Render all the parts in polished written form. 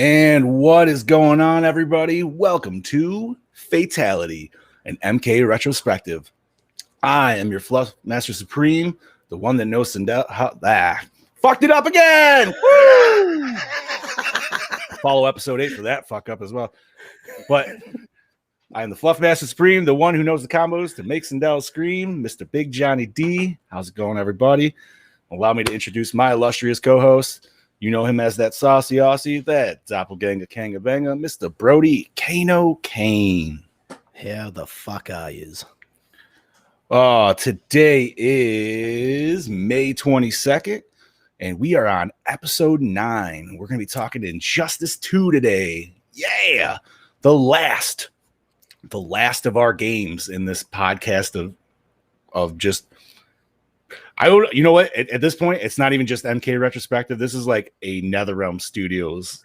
And what is going on, everybody? Welcome to Fatality, an MK retrospective. I am your Fluff Master Supreme, the one that knows fucked it up again. Woo! Follow episode 8 for that fuck up as well. But I am the Fluff Master Supreme, the one who knows the combos to make Sindel scream, Mr. Big Johnny D. How's it going, everybody? Allow me to introduce my illustrious co-host. You know him as that saucy Aussie, that doppelganger kangabanga, Mr. Brody Kano Kane. How the fuck are yous? Today is May 22nd, and we are on episode 9. We're going to be talking Injustice 2 today. Yeah! The last of our games in this podcast of just... you know what? At this point, it's not even just MK retrospective. This is like a NetherRealm Studios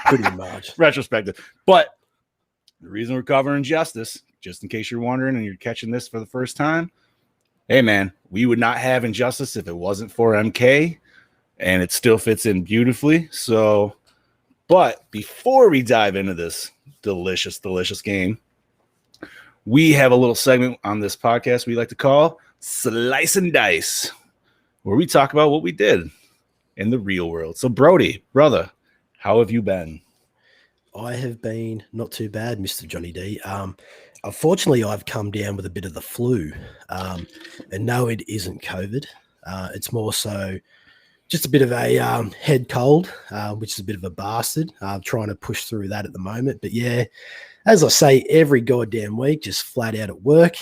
Pretty much retrospective. But the reason we're covering Injustice, just in case you're wondering and you're catching this for the first time, hey man, we would not have Injustice if it wasn't for MK, and it still fits in beautifully. So, but before we dive into this delicious game, we have a little segment on this podcast we like to call Slice and Dice, where we talk about what we did in the real world. So Brody, brother, how have you been? I have been not too bad, Mr. Johnny D. Unfortunately, I've come down with a bit of the flu. And no, it isn't COVID. It's more so just a bit of a head cold, which is a bit of a bastard. I'm trying to push through that at the moment. But yeah, as I say, every goddamn week, just flat out at work.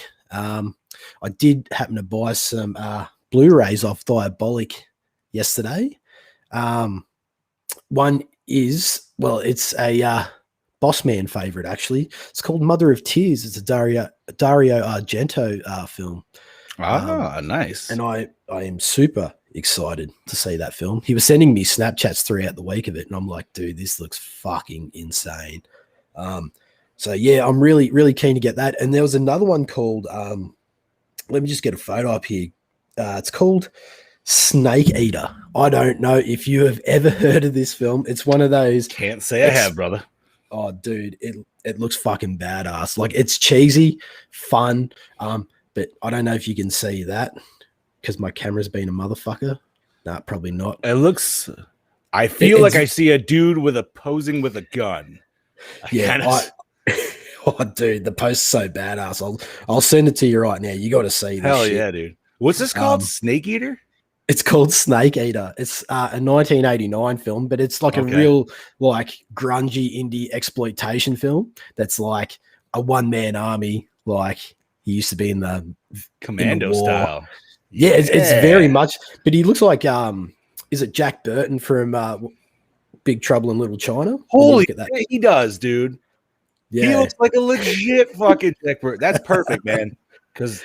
I did happen to buy some Blu-rays off Diabolic yesterday. One is, well, it's a Boss Man favorite, actually. It's called Mother of Tears. It's a Dario Argento film. Nice. And I am super excited to see that film. He was sending me Snapchats throughout the week of it, and I'm like, dude, this looks fucking insane. So yeah, I'm really, really keen to get that. And there was another one called, let me just get a photo up here. It's called Snake Eater. I don't know if you have ever heard of this film. It's one of those. Can't say I have, brother. Oh, dude, it looks fucking badass. Like, it's cheesy, fun, but I don't know if you can see that because my camera's been a motherfucker. Nah, probably not. It looks. I feel like I see a dude posing with a gun. Oh, dude, the post's so badass. I'll send it to you right now. You got to see this. Hell shit. Yeah, dude. What's this called? Snake Eater? It's called Snake Eater. It's a 1989 film, but it's like a real, like, grungy indie exploitation film that's like a one-man army, like he used to be in the Commando style. Yeah, it's very much. But he looks like, is it Jack Burton from Big Trouble in Little China? Holy shit, he does, dude. Yeah. He looks like a legit fucking Jack Burton. That's perfect, man. Because,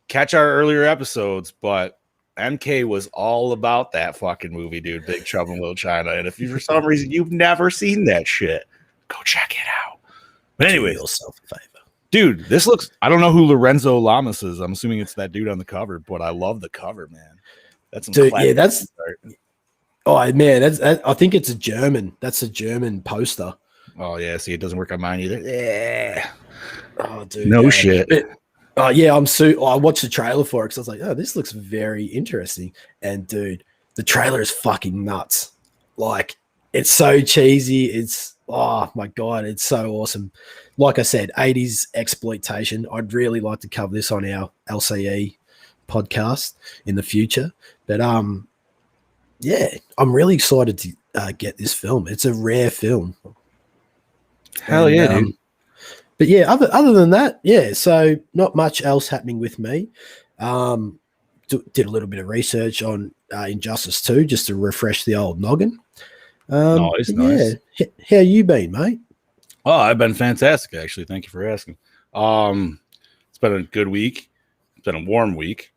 catch our earlier episodes, but MK was all about that fucking movie, dude. Big Trouble in Little China. And if you, for some reason, you've never seen that shit, go check it out. But anyway, do yourself a favor. Dude, this looks, I don't know who Lorenzo Lamas is. I'm assuming it's that dude on the cover, but I love the cover, man. That's some that's art. Oh man, I think it's a German. That's a German poster. Oh yeah, see, it doesn't work on mine either. Yeah. Oh dude, no shit. Oh yeah, I watched the trailer for it because I was like, oh, this looks very interesting. And dude, the trailer is fucking nuts. Like, it's so cheesy. It's, oh my god, it's so awesome. Like I said, 80s exploitation. I'd really like to cover this on our LCE podcast in the future. But yeah, I'm really excited to get this film. It's a rare film. Hell yeah, dude. But yeah, other than that, yeah, so not much else happening with me. Did a little bit of research on Injustice 2 just to refresh the old noggin. Nice. Yeah. How you been, mate? Oh, I've been fantastic, actually. Thank you for asking. It's been a good week. It's been a warm week.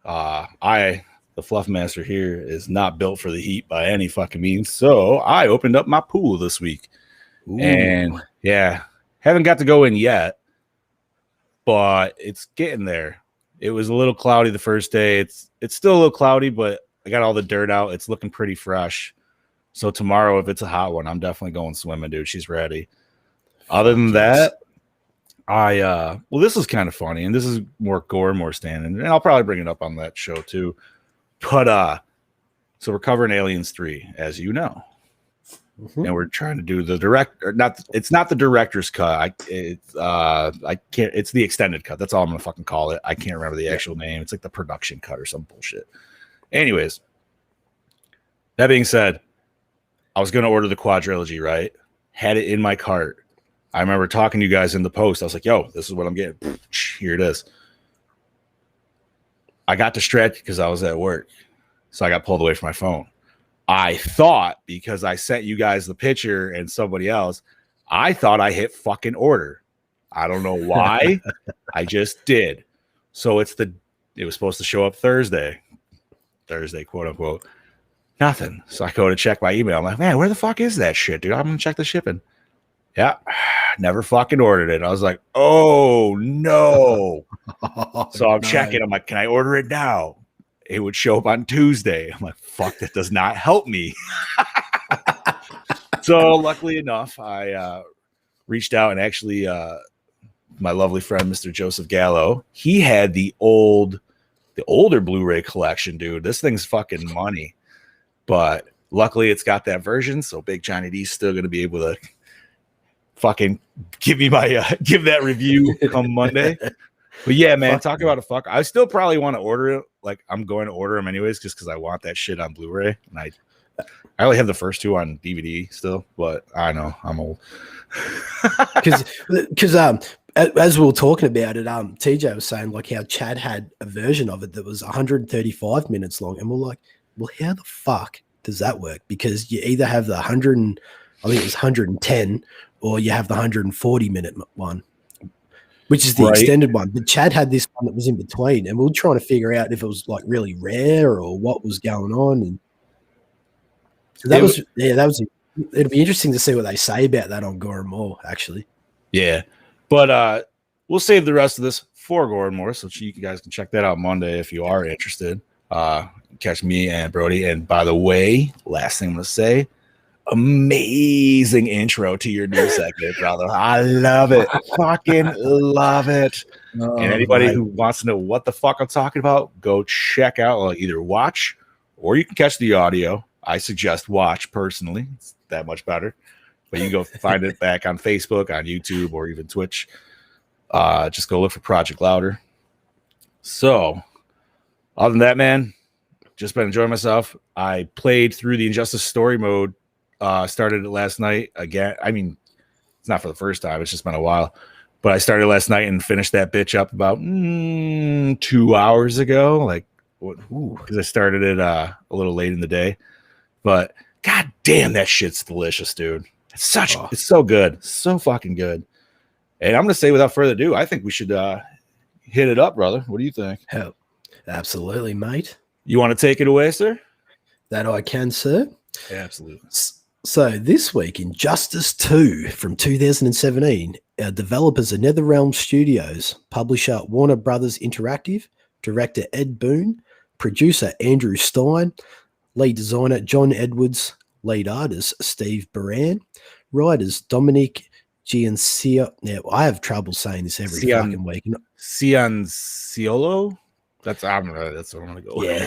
The Fluff Master here is not built for the heat by any fucking means, so I opened up my pool this week. Ooh. And yeah, haven't got to go in yet, but it's getting there. It was a little cloudy the first day. It's still a little cloudy, but I got all the dirt out. It's looking pretty fresh. So tomorrow, if it's a hot one, I'm definitely going swimming, dude. She's ready. Other than that, well, this is kind of funny, and this is more gore, more standing, and I'll probably bring it up on that show too. But so we're covering Aliens 3, as you know. And we're trying to do the it's not the director's cut. I can't, it's the extended cut. That's all I'm gonna fucking call it. I can't remember the actual name. It's like the production cut or some bullshit. Anyways, that being said, I was gonna order the quadrilogy, right? Had it in my cart. I remember talking to you guys in the post. I was like, yo, this is what I'm getting. Here it is. I got distracted because I was at work. So I got pulled away from my phone. I thought, because I sent you guys the picture and somebody else, I thought I hit fucking order. I don't know why. I just did. So it was supposed to show up Thursday, quote unquote. Nothing. So I go to check my email. I'm like, man, where the fuck is that shit, dude? I'm going to check the shipping. Yeah. Never fucking ordered it. I was like, oh no. So I'm checking. I'm like, can I order it now? It would show up on Tuesday. I'm like, fuck, that does not help me. So luckily enough, I reached out, and actually my lovely friend, Mr. Joseph Gallo, he had the older Blu-ray collection, dude. This thing's fucking money. But luckily it's got that version. So Big Johnny D's still going to be able to fucking give me my, give that review come Monday. But yeah, man, talk about a fuck. I still probably want to order it. Like, I'm going to order them anyways, just because I want that shit on Blu-ray. And I only have the first two on DVD still, but I know I'm old. Because as we were talking about it, TJ was saying like how Chad had a version of it that was 135 minutes long, and we're like, well, how the fuck does that work? Because you either have the 100, and I think it was 110, or you have the 140-minute one, which is the extended one. But Chad had this one that was in between, and we were trying to figure out if it was like really rare or what was going on. And so that was it'd be interesting to see what they say about that on Gore and More, actually. Yeah. But we'll save the rest of this for Gore and More, so you guys can check that out Monday if you are interested. Catch me and Brody. And by the way, last thing I'm going to say, amazing intro to your new segment, brother. I love it. Fucking love it. Oh, and anybody who wants to know what the fuck I'm talking about, go check out, either watch or you can catch the audio. I suggest watch personally. It's that much better. But you can go find it back on Facebook, on YouTube, or even Twitch. Just go look for Project Louder. So, other than that, man, just been enjoying myself. I played through the Injustice story mode. Started it last night again. I mean, it's not for the first time. It's just been a while. But I started last night and finished that bitch up about 2 hours ago. Like, because I started it a little late in the day. But god damn, that shit's delicious, dude. It's so good. So fucking good. And I'm going to say, without further ado, I think we should hit it up, brother. What do you think? Hell, absolutely, mate. You want to take it away, sir? That I can, sir. Yeah, absolutely. So this week, Injustice 2 from 2017, our developers are NetherRealm Studios, publisher Warner Brothers Interactive, director Ed Boon, producer Andrew Stein, lead designer John Edwards, lead artist Steve Baran, writers Dominic Giancia. Now, I have trouble saying this every fucking week. Cianciolo? That's what I'm going to go with. Yeah,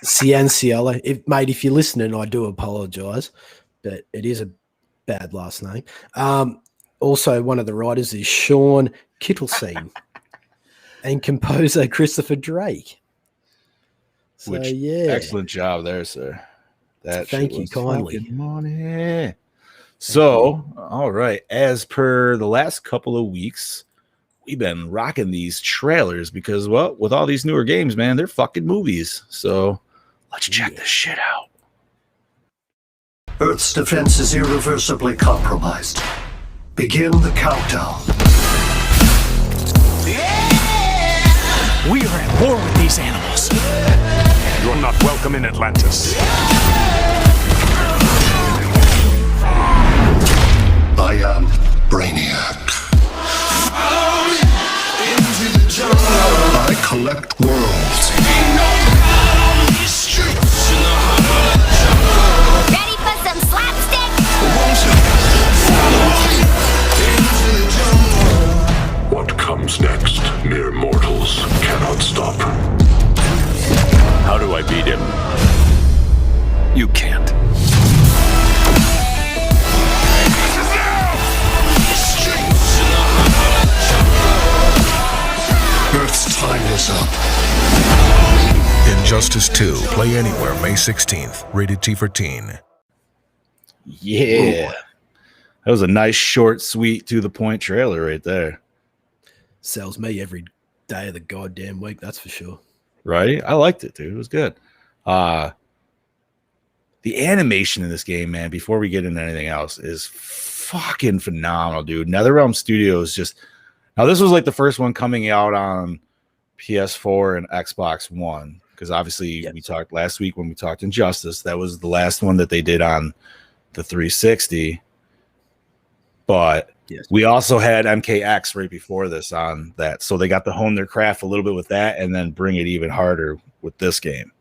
Cianciolo. Mate, if you're listening, I do apologize, but it is a bad last name. Also, one of the writers is Sean Kittleseen and composer Christopher Drake. So, excellent job there, sir. Thank you kindly. Money. So, all right. As per the last couple of weeks, we've been rocking these trailers because, well, with all these newer games, man, they're fucking movies. So let's check this shit out. Earth's defense is irreversibly compromised. Begin the countdown. Yeah! We are at war with these animals. You're not welcome in Atlantis. I am Brainiac. I collect worlds. Ready for some Injustice 2. Play anywhere May 16th. Rated T for teen. Yeah. That was a nice, short, sweet, to the point trailer right there. Sells me every day of the goddamn week, that's for sure. Right? I liked it, dude. It was good. The animation in this game, man, before we get into anything else, is fucking phenomenal, dude. NetherRealm Studios now this was like the first one coming out on PS4 and Xbox One, because obviously we talked last week when we talked Injustice, that was the last one that they did on the 360. But we also had MKX right before this on that, so they got to hone their craft a little bit with that and then bring it even harder with this game.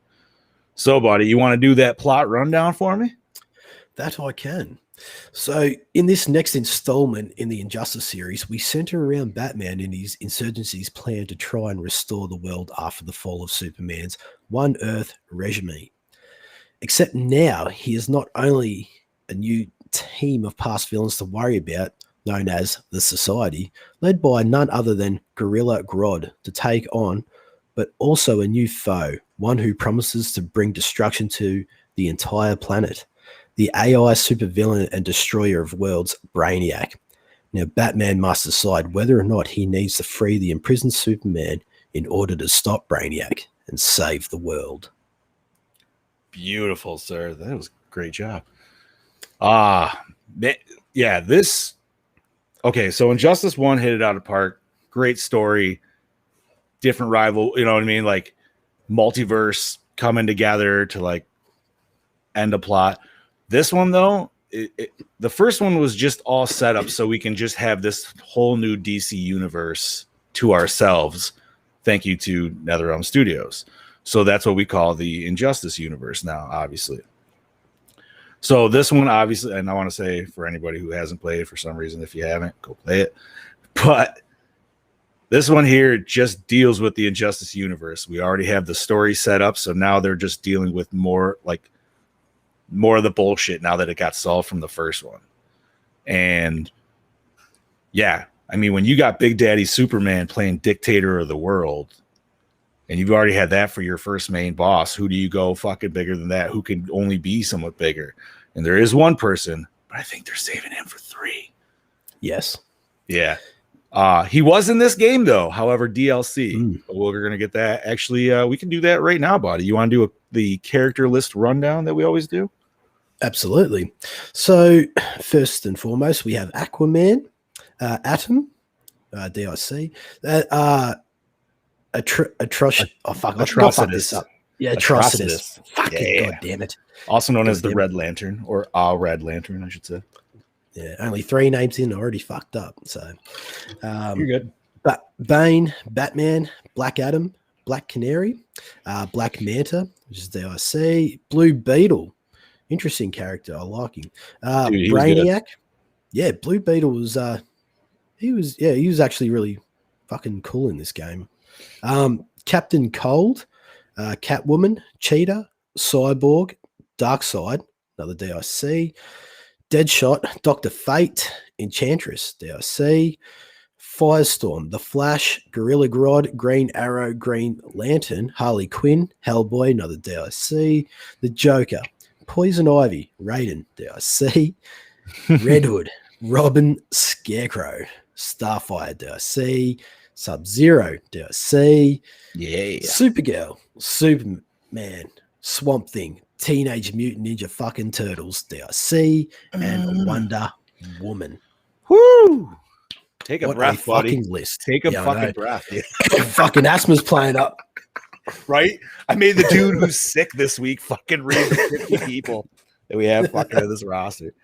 So, buddy, you want to do that plot rundown for me? That I can. So, in this next installment in the Injustice series, we center around Batman and his insurgency's plan to try and restore the world after the fall of Superman's One Earth regime. Except now, he is not only a new team of past villains to worry about, known as the Society, led by none other than Gorilla Grodd to take on, but also a new foe, one who promises to bring destruction to the entire planet, the AI supervillain and destroyer of worlds, Brainiac. Now, Batman must decide whether or not he needs to free the imprisoned Superman in order to stop Brainiac and save the world. Beautiful, sir. That was a great job. This. Okay, so Injustice 1 hit it out of the park. Great story. Different rival, you know what I mean? Like multiverse coming together to like end a plot. This one, though, the first one was just all set up so we can just have this whole new DC universe to ourselves. Thank you to NetherRealm Studios. So that's what we call the Injustice universe now, obviously. So this one, obviously, and I want to say for anybody who hasn't played it for some reason, if you haven't, go play it. But this one here just deals with the Injustice universe. We already have the story set up, so now they're just dealing with more of the bullshit now that it got solved from the first one. And yeah, I mean, when you got Big Daddy Superman playing Dictator of the World, and you've already had that for your first main boss, who do you go fucking bigger than that? Who can only be somewhat bigger? And there is one person, but I think they're saving him for 3. Yes. Yeah. He was in this game, though. However, DLC. We're going to get that. Actually, we can do that right now, buddy. You want to do the character list rundown that we always do? Absolutely. So, first and foremost, we have Aquaman, Atom, DIC. Atrocitus. Yeah, Atrocitus. Fucking God damn it. Also known as the Red Lantern, or Red Lantern, I should say. Yeah, only 3 names in, already fucked up. So, you're good. But Bane, Batman, Black Adam, Black Canary, Black Manta, which is DIC, Blue Beetle. Interesting character. I like him. Dude, Brainiac. Yeah, Blue Beetle was he was actually really fucking cool in this game. Captain Cold, Catwoman, Cheetah, Cyborg, Darkseid, another DIC, Deadshot, Dr. Fate, Enchantress, DIC, Firestorm, The Flash, Gorilla Grodd, Green Arrow, Green Lantern, Harley Quinn, Hellboy, another DIC, The Joker, Poison Ivy, Raiden, DIC, Red Hood, Robin, Scarecrow, Starfire, DIC, Sub-Zero, DIC, Supergirl, Superman, Swamp Thing, Teenage Mutant Ninja fucking Turtles, DIC, and Wonder Woman. Woo! Take a What breath, a buddy. fucking list. Take a fucking breath. Yeah. Fucking asthma's playing up. Right? I made the dude who's sick this week fucking read the 50 people that we have fucking in this roster.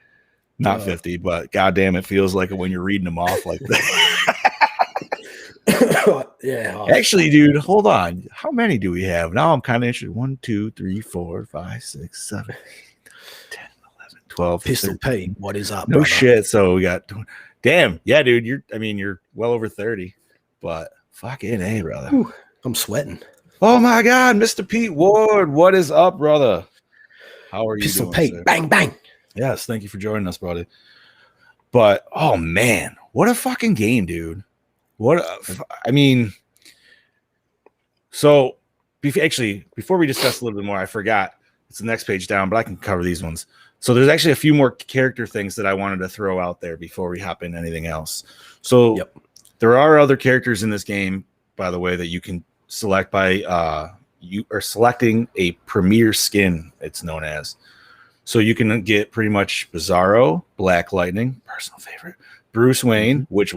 Not 50, but goddamn, it feels like it when you're reading them off like that. Yeah. Actually, dude, hold on. How many do we have? Now I'm kind of interested. 1, 2, 3, 4, 5, 6, 7, 8, 10, 11, 12. Pistol Pete, what is up? No brother? Shit. So we got, damn. Yeah, dude. You're well over 30, but fucking A, brother. Whew, I'm sweating. Oh my God, Mr. Pete Ward. What is up, brother? How are you Pistol doing? Pete, sir? Bang, bang. Yes, thank you for joining us, buddy. But oh man, what a fucking game, dude. So before we discuss a little bit more, I forgot it's the next page down, but I can cover these ones. So there's actually a few more character things that I wanted to throw out there before we hop into anything else. So there are other characters in this game, by the way, that you can select by you are selecting a premier skin, it's known as. So you can get pretty much Bizarro, Black Lightning, personal favorite, Bruce Wayne, which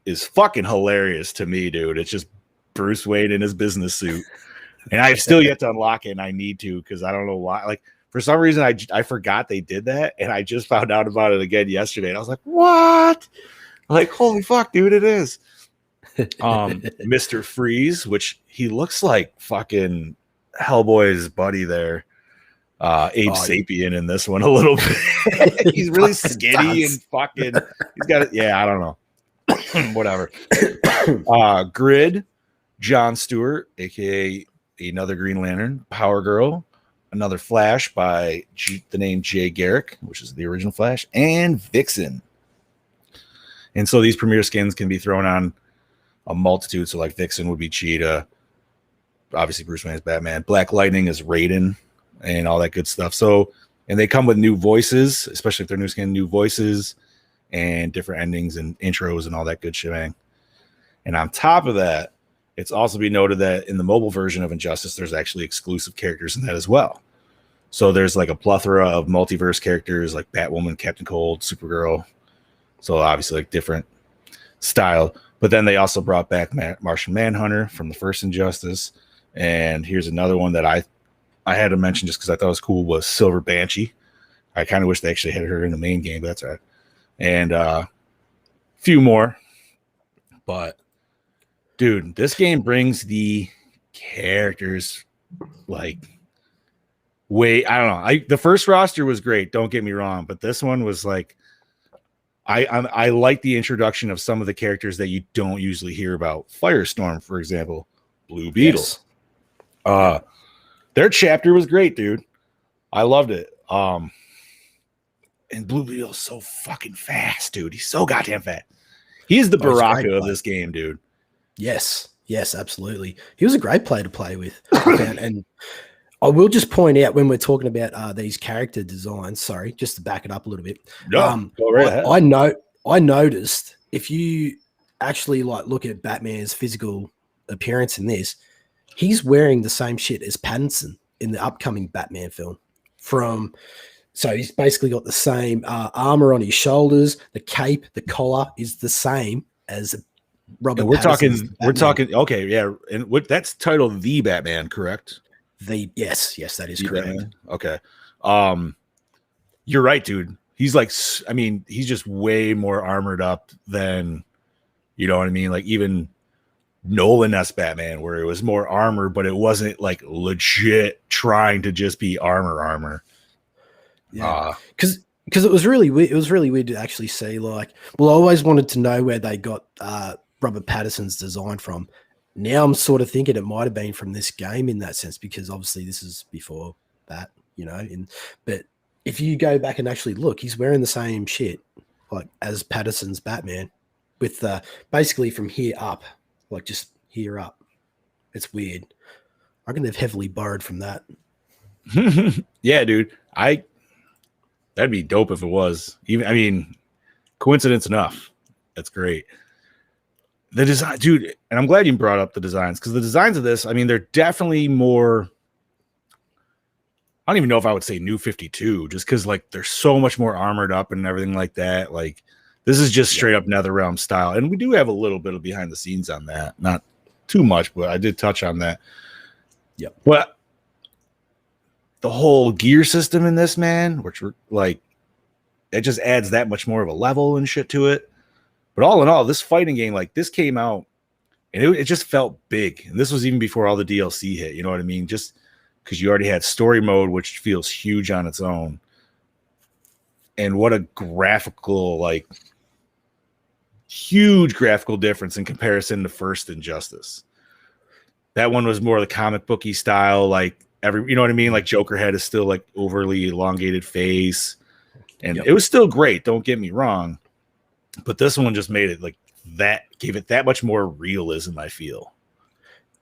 is fucking hilarious to me, dude. It's just Bruce Wayne in his business suit. And I've still yet to unlock it, and I need to because I don't know why. Like, for some reason, I forgot they did that, and I just found out about it again yesterday. And I was like, what? Like, holy fuck, dude, it is. Mr. Freeze, which he looks like fucking Hellboy's buddy there. Abe Sapien in this one a little bit. He's really skinny and fucking he's got it. Yeah, I don't know. Whatever. Grid, John Stewart, aka another Green Lantern, Power Girl, another Flash by the name Jay Garrick, which is the original Flash, and Vixen. And so these premier skins can be thrown on a multitude. So like Vixen would be Cheetah, obviously Bruce Wayne is Batman, Black Lightning is Raiden, and all that good stuff. So, and they come with new voices, especially if they're new skin, new voices and different endings and intros and all that good shebang. And on top of that, it's also be noted that in the mobile version of Injustice, there's actually exclusive characters in that as well. So there's like a plethora of multiverse characters like Batwoman, Captain Cold, Supergirl. So obviously like different style. But then they also brought back Martian Manhunter from the first Injustice. And here's another one that I had to mention just because I thought it was cool was Silver Banshee. I kind of wish they actually had her in the main game, but that's all right. And a few more. But dude, this game brings the characters like way, I don't know. The first roster was great, don't get me wrong, but this one was like I like the introduction of some of the characters that you don't usually hear about. Firestorm, for example, Blue Beetle. Yes. Their chapter was great, dude. I loved it. And Blue Beetle's so fucking fast, dude. He's so goddamn fast. He's the Baraka of this game, dude. Yes, absolutely. He was a great player to play with. And I will just point out when we're talking about these character designs, sorry, just to back it up a little bit. No, go right ahead. I noticed if you actually like look at Batman's physical appearance in this, he's wearing the same shit as Pattinson in the upcoming Batman film. So he's basically got the same armor on his shoulders, the cape, the collar is the same as Robert. We're talking. Okay, yeah, and that's titled The Batman, correct? Yes, that is correct. Batman? Okay, you're right, dude. He's like, I mean, he's just way more armored up than, you know what I mean? Like even Nolan-esque Batman, where it was more armor, but it wasn't like legit trying to just be armor. Yeah, because it was really weird. It was really weird to actually see. Like, well, I always wanted to know where they got Robert Pattinson's design from. Now I'm sort of thinking it might have been from this game in that sense, because obviously this is before that, you know. But if you go back and actually look, he's wearing the same shit like as Pattinson's Batman, with basically from here up, like just here up. It's weird. I reckon they've heavily borrowed from that. Yeah, dude. That'd be dope if it was. Even, I mean, coincidence enough. That's great. The design, dude, and I'm glad you brought up the designs, because the designs of this, I mean, they're definitely more, I don't even know if I would say New 52, just because like they're so much more armored up and everything like that. Like this is just straight up NetherRealm style, and we do have a little bit of behind the scenes on that, not too much, but I did touch on that. Yeah, but the whole gear system in this, man, which we're like, it just adds that much more of a level and shit to it. But all in all, this fighting game, like this came out and it just felt big. And this was even before all the DLC hit, you know what I mean? Just because you already had story mode, which feels huge on its own. And what a graphical, like huge graphical difference in comparison to first Injustice. That one was more the comic booky style, like you know what I mean? Like Joker had a still like overly elongated face. And it was still great, don't get me wrong. But this one just made it like that, gave it that much more realism, I feel.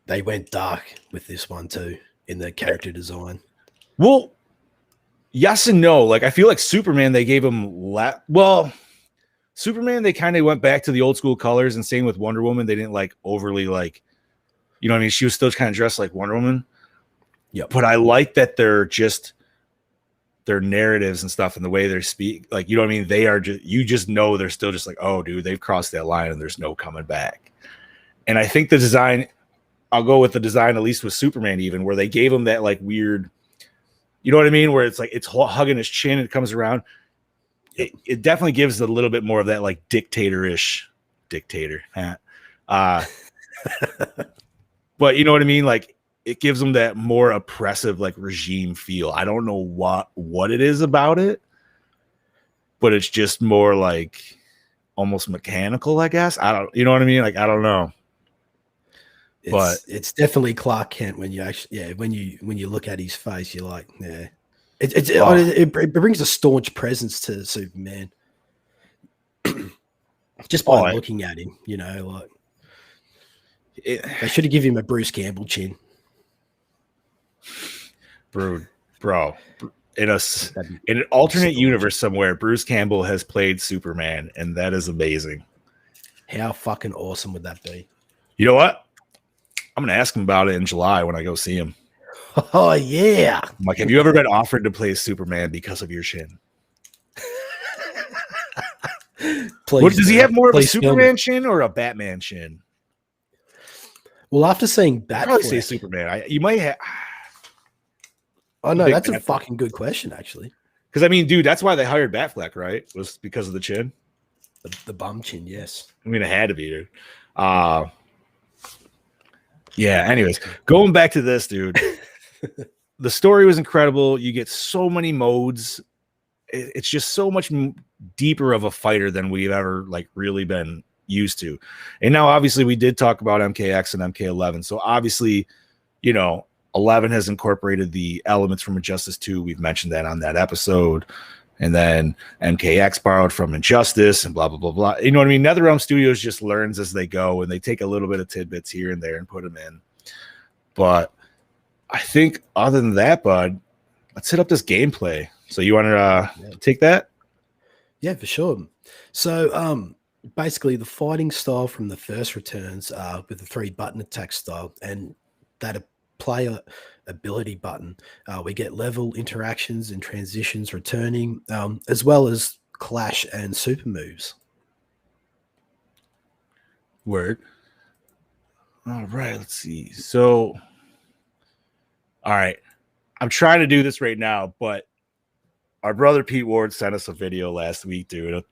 they went dark with this one too in the character design. Well, yes and no. Like I feel like Superman, they gave him Superman, they kind of went back to the old school colors, and same with Wonder Woman. They didn't like overly like, you know what I mean? She was still kind of dressed like Wonder Woman. Yeah. But I like that they're just their narratives and stuff and the way they speak. Like, you know what I mean? They are just, you just know they're still just like, oh, dude, they've crossed that line and there's no coming back. And I think the design, I'll go with the design, at least with Superman, even where they gave him that like weird, you know what I mean? Where it's like, it's hugging his chin and it comes around. It definitely gives a little bit more of that like dictator. But you know what I mean? Like it gives them that more oppressive like regime feel. I don't know what it is about it, but it's just more like almost mechanical, I guess. You know what I mean? Like, I don't know. It's definitely Clark Kent when you actually, when you look at his face, you're like, yeah. It brings a staunch presence to Superman. Just by looking at him, you know, like they should have given him a Bruce Campbell chin. Bro, in an alternate universe somewhere, Bruce Campbell has played Superman, and that is amazing. How fucking awesome would that be? You know what? I'm gonna ask him about it in July when I go see him. Oh yeah. I'm like, have you ever been offered to play Superman because of your chin? Please, does he have more of a Superman chin or a Batman chin? Well, after seeing Batman, I'd probably say Superman. You might have. Oh no, that's a fucking good question, actually. Because I mean, dude, that's why they hired Batfleck, right? Was because of the chin, the bum chin. Yes, I mean, it had to be, dude. Yeah. Anyways, going back to this, dude. The story was incredible. You get so many modes. It's just so much deeper of a fighter than we've ever like really been used to. And now, obviously, we did talk about MKX and MK11. So obviously, you know, 11 has incorporated the elements from Injustice 2. We've mentioned that on that episode. And then MKX borrowed from Injustice and blah, blah, blah, blah. You know what I mean? NetherRealm Studios just learns as they go, and they take a little bit of tidbits here and there and put them in. But I think other than that, bud, let's hit up this gameplay. So you want to take that? Yeah, for sure. So basically the fighting style from the first returns with the 3-button attack style and that player ability button. We get level interactions and transitions returning, as well as clash and super moves. Word. All right, let's see. So, all right, I'm trying to do this right now, but our brother Pete Ward sent us a video last week, dude,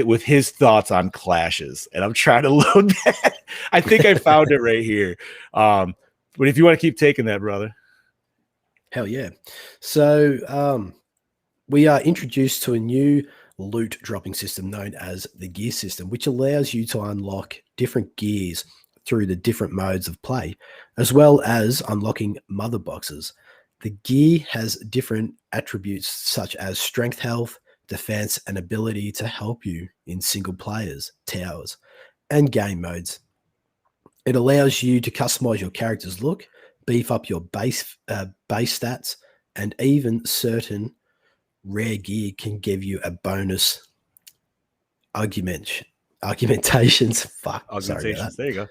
with his thoughts on clashes, and I'm trying to load that. I think I found it right here. But if you want to keep taking that, brother. Hell yeah. So we are introduced to a new loot dropping system known as the gear system, which allows you to unlock different gears through the different modes of play, as well as unlocking mother boxes. The gear has different attributes such as strength, health, defense, and ability to help you in single players, towers, and game modes. It allows you to customize your character's look, beef up your base stats, and even certain rare gear can give you a bonus argumentations. Fuck. Augmentations. There you go.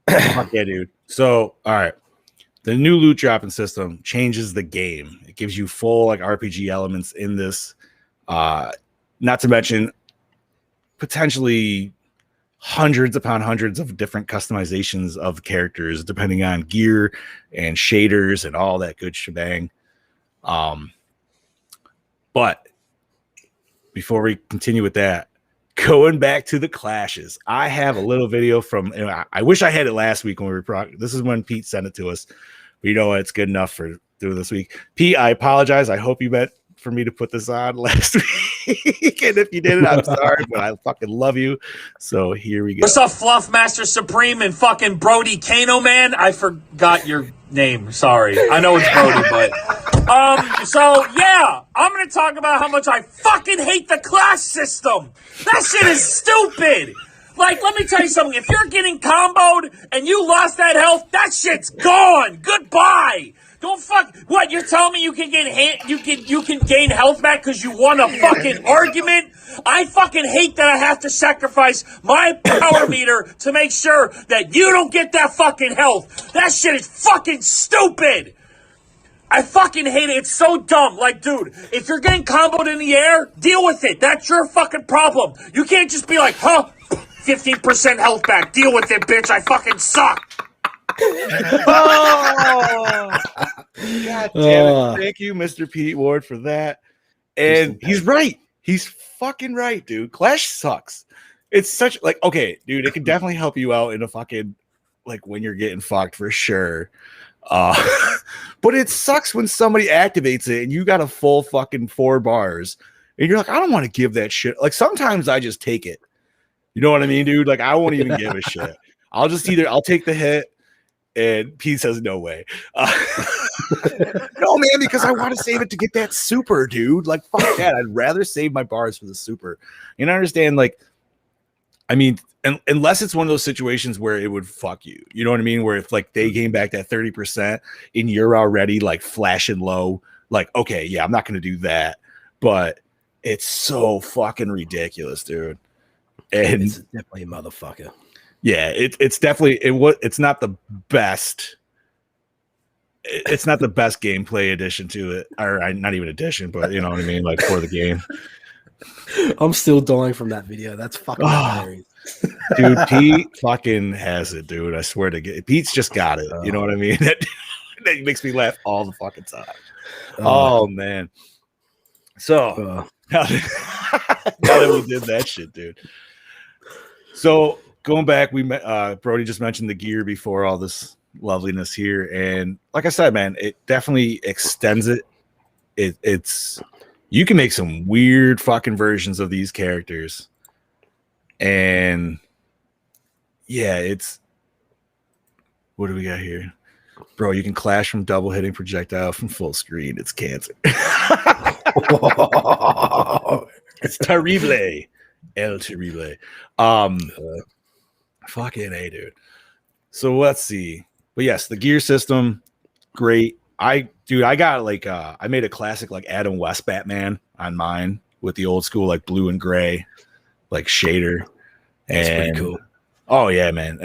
Fuck yeah, dude. So, all right. The new loot dropping system changes the game. It gives you full like RPG elements in this. Not to mention potentially hundreds upon hundreds of different customizations of characters depending on gear and shaders and all that good shebang. But before we continue with that, going back to the clashes, I have a little video from, I wish I had it last week when we were this is when Pete sent it to us, but you know what, it's good enough for doing this week. Pete, I apologize. I hope you meant for me to put this on last week, and if you didn't, I'm sorry, but I fucking love you. So here we go. What's up, Fluff Master Supreme and fucking Brody Kano, man? I forgot your name. Sorry. I know it's Brody, but so yeah, I'm gonna talk about how much I fucking hate the class system. That shit is stupid. Like, let me tell you something. If you're getting comboed and you lost that health, that shit's gone. Goodbye. Don't fuck. What, you're telling me you can gain health back because you won a fucking argument? I fucking hate that I have to sacrifice my power meter to make sure that you don't get that fucking health. That shit is fucking stupid. I fucking hate it. It's so dumb. Like, dude, if you're getting comboed in the air, deal with it. That's your fucking problem. You can't just be like, 15% health back. Deal with it, bitch. I fucking suck. Oh, God damn it. Thank you, Mr. Pete Ward, for that. And he's right. He's fucking right, dude. Clash sucks. It's such, like, okay, dude, it can definitely help you out in a fucking, like, when you're getting fucked for sure. But it sucks when somebody activates it and you got a full fucking 4 bars and you're like, I don't want to give that shit. Like, sometimes I just take it. You know what I mean, dude? Like, I won't even give a shit. I'll take the hit. And Pete says, no way. No, man, because I want to save it to get that super, dude. Like, fuck that. I'd rather save my bars for the super. And I understand, like, I mean, unless it's one of those situations where it would fuck you. You know what I mean? Where if, like, they gain back that 30% and you're already, like, flashing low, like, okay, yeah, I'm not going to do that. But it's so fucking ridiculous, dude. And it's definitely a motherfucker. Yeah, it's definitely it's not the best. It's not the best gameplay addition to it, or not even addition, but you know what I mean, like for the game. I'm still dying from that video. That's fucking hilarious, dude. Pete fucking has it, dude. I swear to God, Pete's just got it. You know what I mean? That makes me laugh all the fucking time. Oh man. So now that we did that shit, dude. So. Going back, Brody just mentioned the gear before all this loveliness here, and like I said, man, it definitely extends it. It's you can make some weird fucking versions of these characters, and yeah, it's what do we got here, bro? You can clash from double hitting projectile from full screen. It's cancer. It's terrible, el terrible. Fucking A, dude. So let's see. But yes, the gear system, great. I got like I made a classic like Adam West Batman on mine with the old school like blue and gray like shader. That's pretty cool. Oh yeah, man.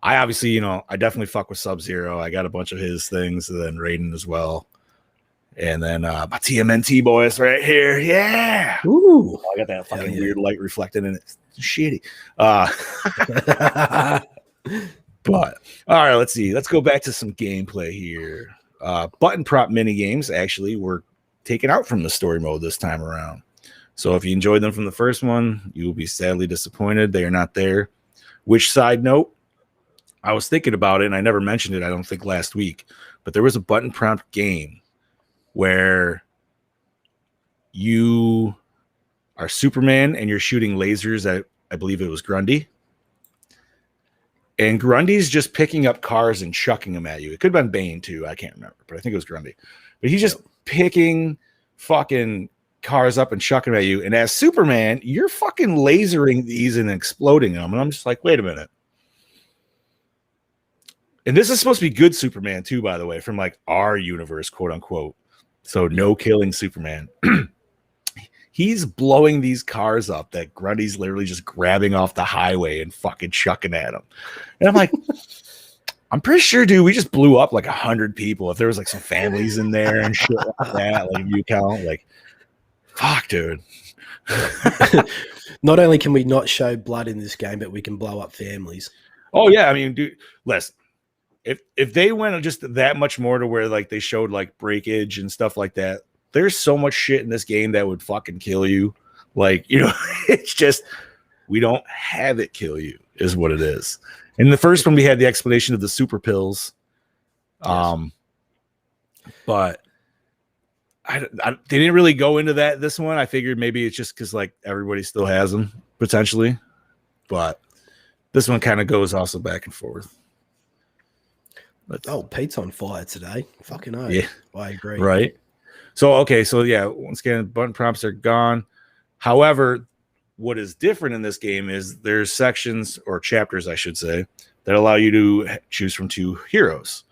I obviously, I definitely fuck with Sub-Zero. I got a bunch of his things, and then Raiden as well. And then my TMNT boys right here. Yeah. Ooh. I got that fucking weird light reflected in it. It's shitty. But all right, let's see. Let's go back to some gameplay here. Button prop mini games actually were taken out from the story mode this time around. So if you enjoyed them from the first one, you will be sadly disappointed. They are not there. Which side note, I was thinking about it and I never mentioned it, I don't think last week, but there was a button prompt game where you are Superman and you're shooting lasers at, I believe it was Grundy. And Grundy's just picking up cars and chucking them at you. It could have been Bane too. I can't remember, but I think it was Grundy. But he's just picking fucking cars up and chucking them at you. And as Superman, you're fucking lasering these and exploding them. And I'm just like, wait a minute. And this is supposed to be good Superman too, by the way, from like our universe, quote unquote. So no killing Superman. He's blowing these cars up that Grundy's literally just grabbing off the highway and fucking chucking at him. And I'm like, I'm pretty sure, dude, we just blew up like 100 people. If there was like some families in there and shit like that, like you count, like, fuck, dude. Not only can we not show blood in this game, but we can blow up families. Oh yeah, I mean, dude, listen. If they went just that much more to where like they showed like breakage and stuff like that, there's so much shit in this game that would fucking kill you. Like, it's just we don't have it kill you is what it is. In the first one, we had the explanation of the super pills. Yes. But they didn't really go into that this one. I figured maybe it's just because like everybody still has them potentially. But this one kind of goes also back and forth. Pete's on fire today. Fucking hell. Yeah. I agree. Right. So, okay. So, yeah, once again, button prompts are gone. However, what is different in this game is there's sections or chapters, I should say, that allow you to choose from 2 heroes.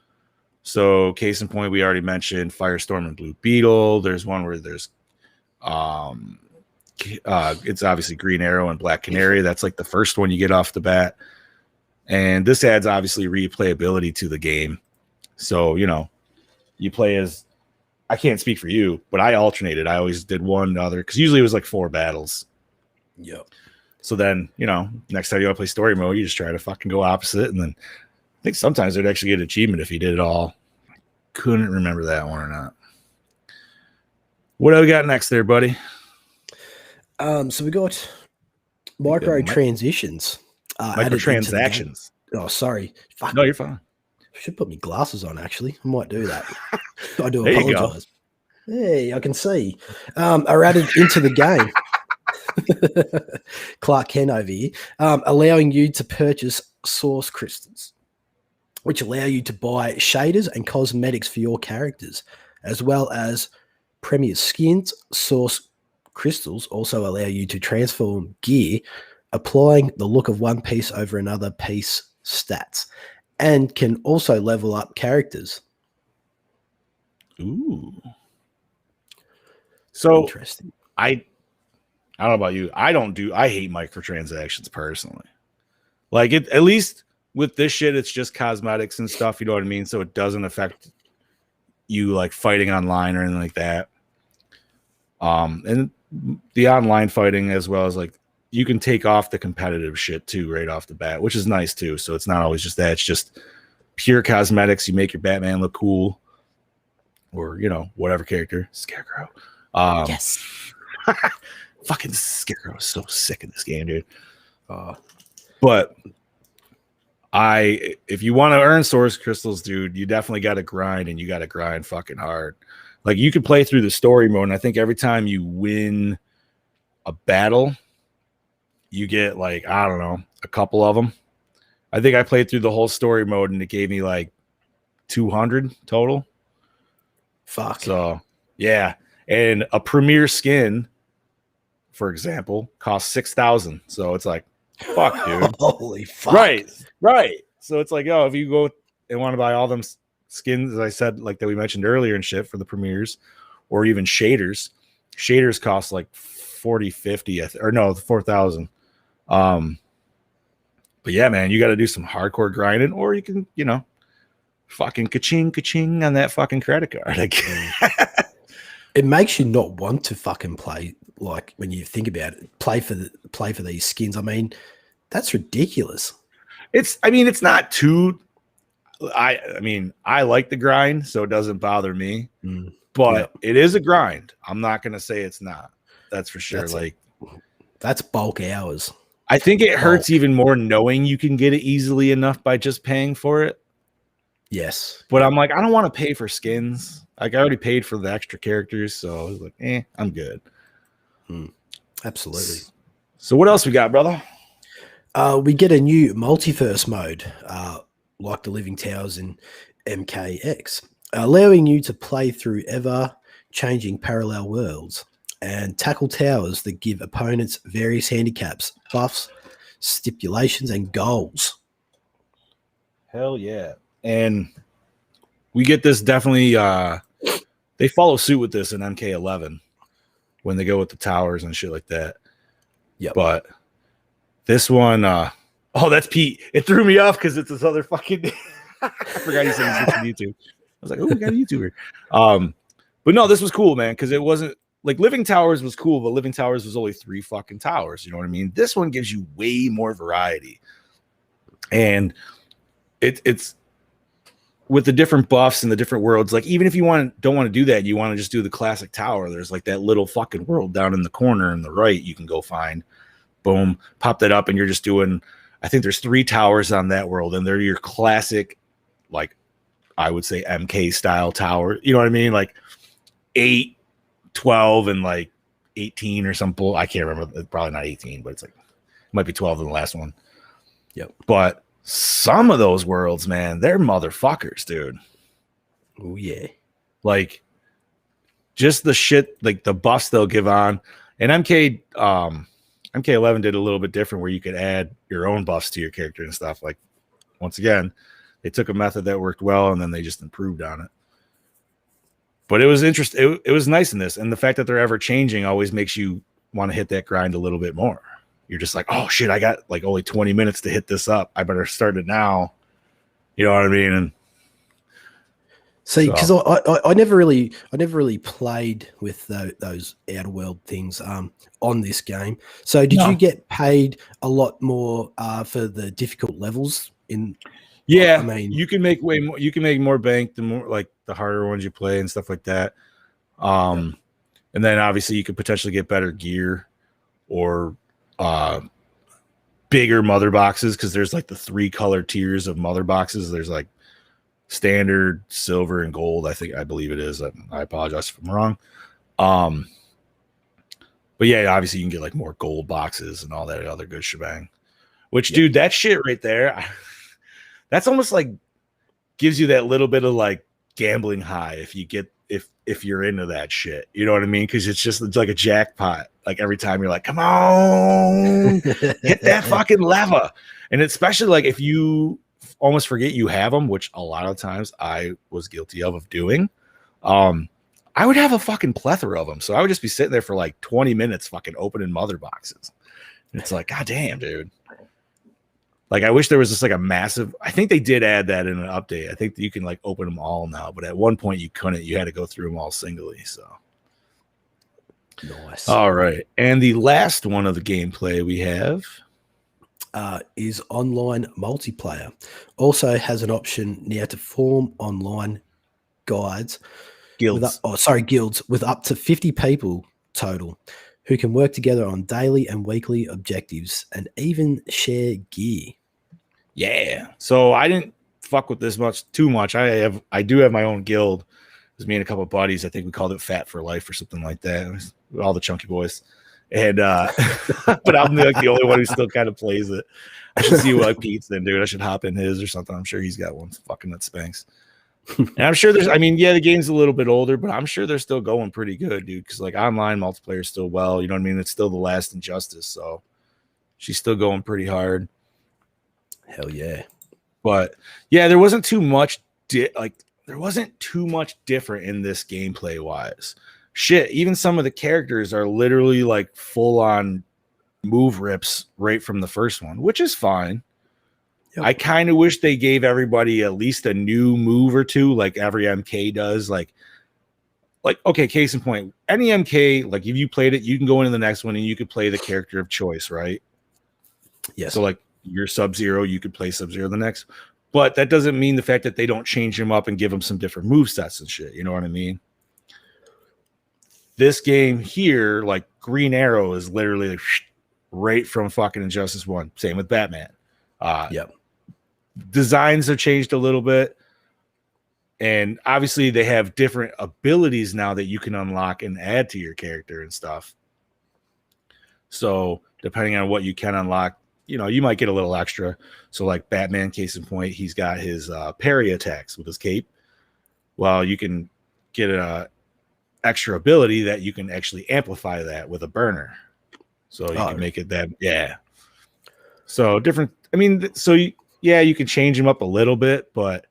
So, case in point, we already mentioned Firestorm and Blue Beetle. There's one where there's it's obviously Green Arrow and Black Canary. That's like the first one you get off the bat. And this adds obviously replayability to the game. So, you play as, I can't speak for you, but I alternated. I always did one to other, because usually it was like 4 battles. Yep. So then, next time you want to play story mode, you just try to fucking go opposite. And then I think sometimes they'd actually get an achievement if you did it all. I couldn't remember that one or not. What do we got next there, buddy? So we got micro transitions. Microtransactions. Oh, sorry. Fuck. No, you're fine. I should put my glasses on, actually. I might do that. I do There you go. apologize. Hey, I can see. Are added into the game. Clark Kent over here. Allowing you to purchase source crystals, which allow you to buy shaders and cosmetics for your characters, as well as premier skins. Source crystals also allow you to transform gear, applying the look of one piece over another piece stats, and can also level up characters. Ooh. So Interesting. I don't know about you. I hate microtransactions personally. Like at least with this shit, it's just cosmetics and stuff. You know what I mean? So it doesn't affect you like fighting online or anything like that. And the online fighting, as well as like you can take off the competitive shit too right off the bat, which is nice too. So it's not always just that. It's just pure cosmetics. You make your Batman look cool, or whatever character, Scarecrow. Yes. Fucking Scarecrow is so sick in this game, dude. But if you want to earn source crystals, dude, you definitely got to grind, and you got to grind fucking hard. Like you can play through the story mode, and I think every time you win a battle, you get like, I don't know, a couple of them. I think I played through the whole story mode, and it gave me like 200 total. Fuck. So yeah, and a premier skin, for example, costs 6,000. So it's like, fuck, dude. Holy fuck. Right. So it's like, if you go and want to buy all them skins, as I said, like that we mentioned earlier and shit for the premieres, or even shaders cost like 40, 50, or no, 4,000. But yeah, man, you got to do some hardcore grinding, or you can, fucking ka-ching on that fucking credit card. Like, it makes you not want to fucking play. Like when you think about it, play for these skins. I mean, that's ridiculous. It's not too. I like the grind, so it doesn't bother me. But it is a grind. I'm not gonna say it's not. That's for sure. That's bulk hours. I think it hurts even more knowing you can get it easily enough by just paying for it. Yes. But I'm like, I don't want to pay for skins. Like I already paid for the extra characters, so I was like, I'm good. Absolutely. So what else we got, brother? We get a new multiverse mode, like the Living Towers in MKX, allowing you to play through ever-changing parallel worlds and tackle towers that give opponents various handicaps, buffs, stipulations, and goals. Hell yeah. And we get this definitely, they follow suit with this in MK11 when they go with the towers and shit like that. Yeah. But this one, that's Pete. It threw me off because it's this other fucking, I forgot he said he's on YouTube. I was like, we got a YouTuber. But no, this was cool, man, because it wasn't, like Living Towers was cool, but Living Towers was only 3 fucking towers. You know what I mean? This one gives you way more variety. And it's with the different buffs and the different worlds. Like, even if you don't want to do that, you want to just do the classic tower. There's like that little fucking world down in the corner in the right you can go find. Boom, pop that up, and you're just doing, I think there's 3 towers on that world, and they're your classic, like, I would say MK style tower. You know what I mean? Like 8, 12, and like 18 or something. I can't remember. It's probably not 18, but it's like, it might be 12 in the last one. Yep. But some of those worlds, man, they're motherfuckers, dude. Oh yeah. Like, just the shit, like the buffs they'll give on. And MK11 did a little bit different where you could add your own buffs to your character and stuff. Like, once again, they took a method that worked well and then they just improved on it. But it was interesting. It was nice in this. And the fact that they're ever changing always makes you want to hit that grind a little bit more. You're just like, oh shit, I got like only 20 minutes to hit this up. I better start it now. You know what I mean? And see, because I never really played with those outer world things on this game. So did you get paid a lot more for the difficult levels in? Yeah, I mean, you can make way more. You can make more bank the more like the harder ones you play and stuff like that. And then obviously you could potentially get better gear or bigger mother boxes because there's like the 3 color tiers of mother boxes. There's like standard, silver, and gold. I believe it is. I apologize if I'm wrong. But yeah, obviously you can get like more gold boxes and all that other good shebang. Which, dude, that shit right there. That's almost like gives you that little bit of like gambling high if you get if you're into that shit. You know what I mean? Because it's like a jackpot. Like every time you're like, come on, hit that fucking lever. And especially like if you almost forget you have them, which a lot of times I was guilty of doing. I would have a fucking plethora of them. So I would just be sitting there for like 20 minutes fucking opening mother boxes. And it's like, God damn, dude. Like, I wish there was just like a massive. I think they did add that in an update. I think that you can like open them all now, but at one point you couldn't. You had to go through them all singly. So nice. All right, and the last one of the gameplay we have is online multiplayer. Also has an option now to form online guides, guilds. Guilds with up to 50 people total, who can work together on daily and weekly objectives and even share gear. Yeah. So I didn't fuck with this too much. I do have my own guild. It was me and a couple of buddies. I think we called it Fat for Life or something like that. All the chunky boys. And but I'm like the only one who still kind of plays it. I should see what Pete's then, dude. I should hop in his or something. I'm sure he's got one fucking that spanks. And I'm sure the game's a little bit older, but I'm sure they're still going pretty good, dude. Because like online multiplayer is still well, you know what I mean? It's still the last Injustice, so she's still going pretty hard. Hell yeah. But yeah, there wasn't too much different in this gameplay wise. Shit, even some of the characters are literally like full on move rips right from the first one, which is fine. Yep. I kind of wish they gave everybody at least a new move or two, like every MK does. Like okay, case in point, any MK, like if you played it, you can go into the next one and you could play the character of choice, right? Yes. So like your Sub-Zero, you could play Sub-Zero the next, but that doesn't mean the fact that they don't change him up and give him some different move sets and shit. You know what I mean? This game here, like Green Arrow, is literally like right from fucking Injustice 1. Same with Batman. Yep. Designs have changed a little bit. And obviously they have different abilities now that you can unlock and add to your character and stuff. So depending on what you can unlock, you might get a little extra. So like Batman, case in point, he's got his parry attacks with his cape. Well, you can get a extra ability that you can actually amplify that with a burner. So you can make it that, yeah. So different. You can change them up a little bit, but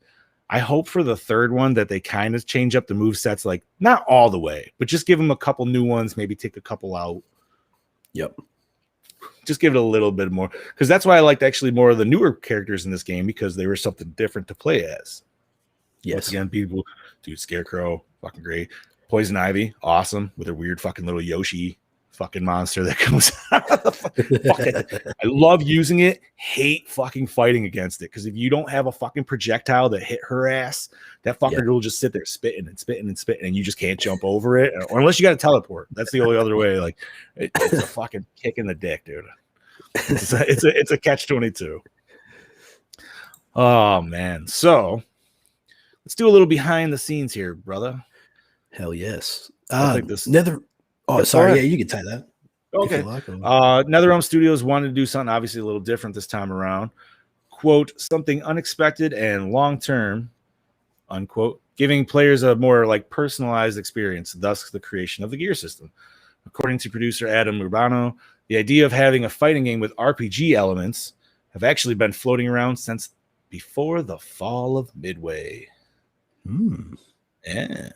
I hope for the third one that they kind of change up the move sets, like not all the way, but just give them a couple new ones, maybe take a couple out. Yep. Just give it a little bit more, because that's why I liked actually more of the newer characters in this game, because they were something different to play as. Yes. Once again, people, dude, Scarecrow, fucking great. Poison Ivy, awesome, with a weird fucking little Yoshi fucking monster that comes out of the fucking. I love using it, hate fucking fighting against it, because if you don't have a fucking projectile that hit her ass, that fucker will just sit there spitting and spitting and spitting, and you just can't jump over it, or unless you got to teleport. That's the only other way. Like it's a fucking kick in the dick, dude. It's a catch-22. Oh man, so let's do a little behind the scenes here, brother. Hell yes. I think this. Sorry. Yeah, you can take that. Okay. NetherRealm Studios wanted to do something obviously a little different this time around. Quote, something unexpected and long-term, unquote, giving players a more like personalized experience, thus the creation of the gear system. According to producer Adam Urbano, the idea of having a fighting game with RPG elements have actually been floating around since before the fall of Midway. Yeah.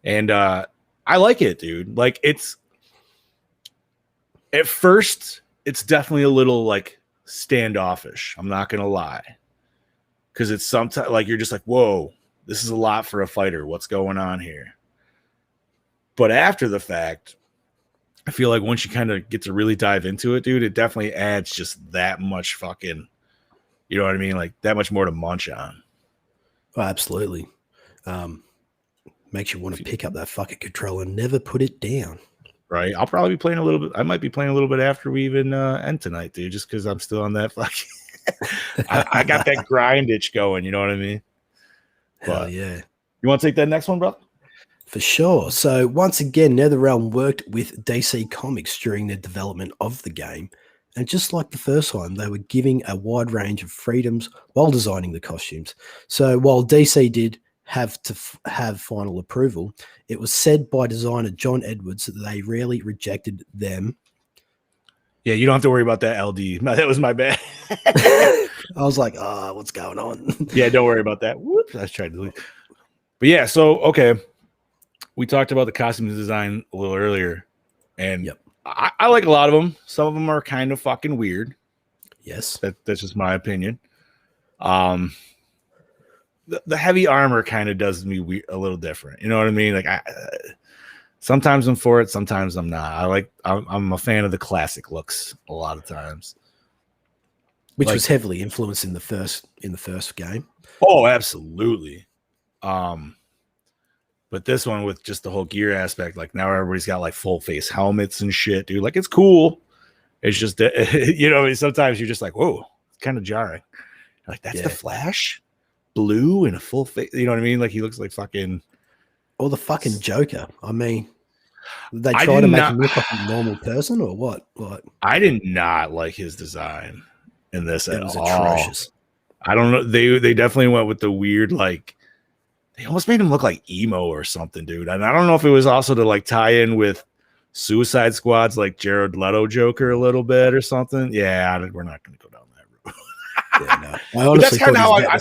And I like it, dude. Like, it's at first, it's definitely a little like standoffish. I'm not gonna lie. Because it's sometimes like you're just like, whoa, this is a lot for a fighter. What's going on here? But after the fact, I feel like once you kind of get to really dive into it, dude, it definitely adds just that much fucking, you know what I mean? Like that much more to munch on. Oh, absolutely. Makes you want to pick up that fucking controller and never put it down. Right. I'll probably be playing a little bit. I might be playing a little bit after we even end tonight, dude, just because I'm still on that fucking. I got that grind itch going, you know what I mean? Hell yeah. You want to take that next one, bro? For sure. So once again, NetherRealm worked with DC Comics during the development of the game. And just like the first one, they were giving a wide range of freedoms while designing the costumes. So while DC did have to have final approval, it was said by designer John Edwards that they rarely rejected them. Yeah, you don't have to worry about that, LD. That was my bad. I was like, what's going on? Yeah, don't worry about that. Whoops, I tried to delete. But yeah, so, okay. We talked about the costume design a little earlier, and I like a lot of them. Some of them are kind of fucking weird. Yes. That's just my opinion. The heavy armor kind of does me a little different. You know what I mean? Like, sometimes I'm for it, sometimes I'm not. I'm a fan of the classic looks a lot of times. Which was heavily influenced in the first game. Oh, absolutely. But this one with just the whole gear aspect, like now everybody's got like full face helmets and shit, dude. Like it's cool. It's just you know, sometimes you're just like, whoa, it's kind of jarring. Like that's the Flash, blue and a full face. You know what I mean? Like he looks like fucking. Or the fucking Joker. I mean, they try to make him look like a normal person or what? Like I did not like his design in this at all. Atrocious. I don't know. They definitely went with the weird like. They almost made him look like emo or something, dude. And I don't know if it was also to like tie in with Suicide Squad's like Jared Leto Joker a little bit or something. Yeah, we're not going to go down that route. Yeah, no. I honestly thought how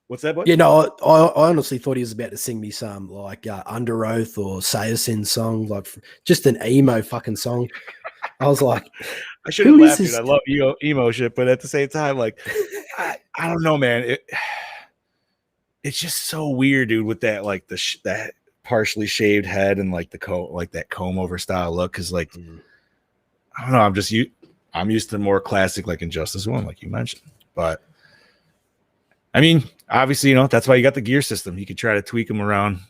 what's that, boy? Yeah, no, I honestly thought he was about to sing me some like Under Oath or Sayasin song, like just an emo fucking song. I was like, I should have laughed, dude. I love emo shit, but at the same time, like, I don't know, man. It's just so weird, dude, with that like that partially shaved head and like the that comb over style look. Because like, I don't know, I'm used to more classic like Injustice 1, like you mentioned. But I mean, obviously, you know that's why you got the gear system. You could try to tweak them around.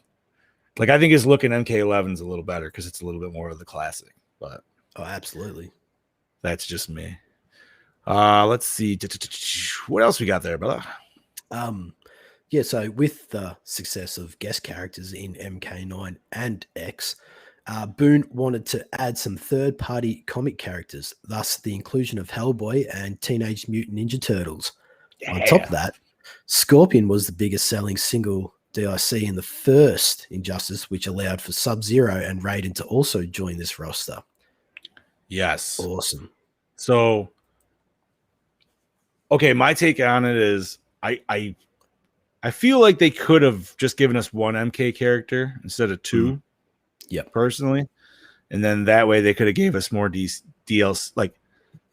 Like I think his look in MK11 is a little better because it's a little bit more of the classic. But absolutely, that's just me. Let's see, what else we got there, brother? Yeah, so with the success of guest characters in MK9 and X, Boone wanted to add some third-party comic characters, thus the inclusion of Hellboy and Teenage Mutant Ninja Turtles. Yeah. On top of that, Scorpion was the biggest selling single DIC in the first Injustice, which allowed for Sub-Zero and Raiden to also join this roster. Yes. Awesome. So, okay, my take on it is I feel like they could have just given us one MK character instead of two. Yeah, personally, and then that way they could have gave us more DLC. Like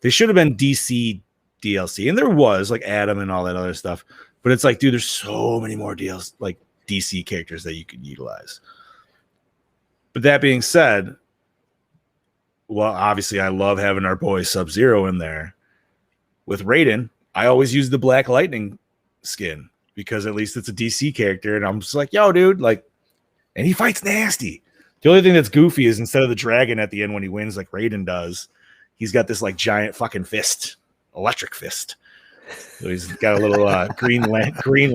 they should have been DC DLC, and there was like Adam and all that other stuff. But it's like, dude, there's so many more DLC like DC characters that you could utilize. But that being said, well, obviously I love having our boy Sub-Zero in there. With Raiden, I always use the Black Lightning skin. Because at least it's a DC character, and I'm just like, yo, dude, like, and he fights nasty. The only thing that's goofy is instead of the dragon at the end when he wins, like Raiden does, he's got this like giant fucking fist, electric fist. So he's got a little Green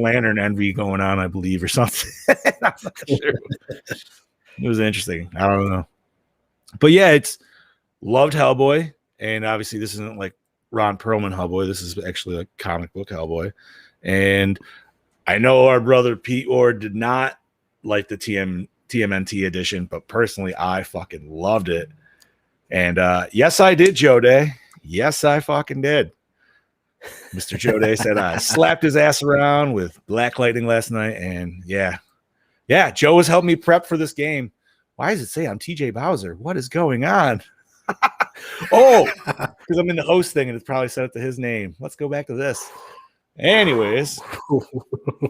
Lantern envy going on, I believe, or something. I'm not sure. It was interesting. I don't know, but yeah, it's loved Hellboy, and obviously this isn't like Ron Perlman Hellboy. This is actually like comic book Hellboy, and I know our brother Pete Ward did not like the TMNT edition, but personally, I fucking loved it. And yes, I did, Joe Day. Yes, I fucking did. Mr. Joe Day said I slapped his ass around with Black Lightning last night, and yeah, Joe has helped me prep for this game. Why does it say I'm TJ Bowser? What is going on? Oh, because I'm in the host thing, and it's probably set up to his name. Let's go back to this. Anyways,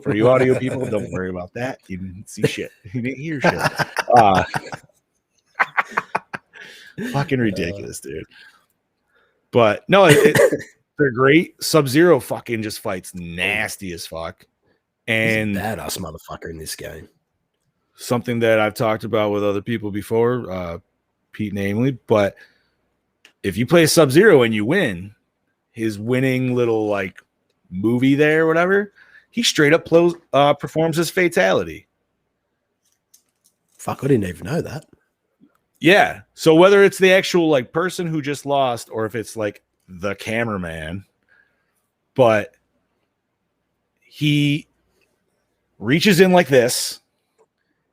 for you audio people, don't worry about that. You didn't see shit. You didn't hear shit. Fucking ridiculous, dude. But no, they're great. Sub-Zero fucking just fights nasty as fuck. And he's a badass motherfucker in this game. Something that I've talked about with other people before, Pete namely, but if you play Sub-Zero and you win, his winning little like movie there or whatever, he straight up performs his fatality. Fuck, I didn't even know that. Yeah. So whether it's the actual like person who just lost or if it's like the cameraman, but he reaches in like this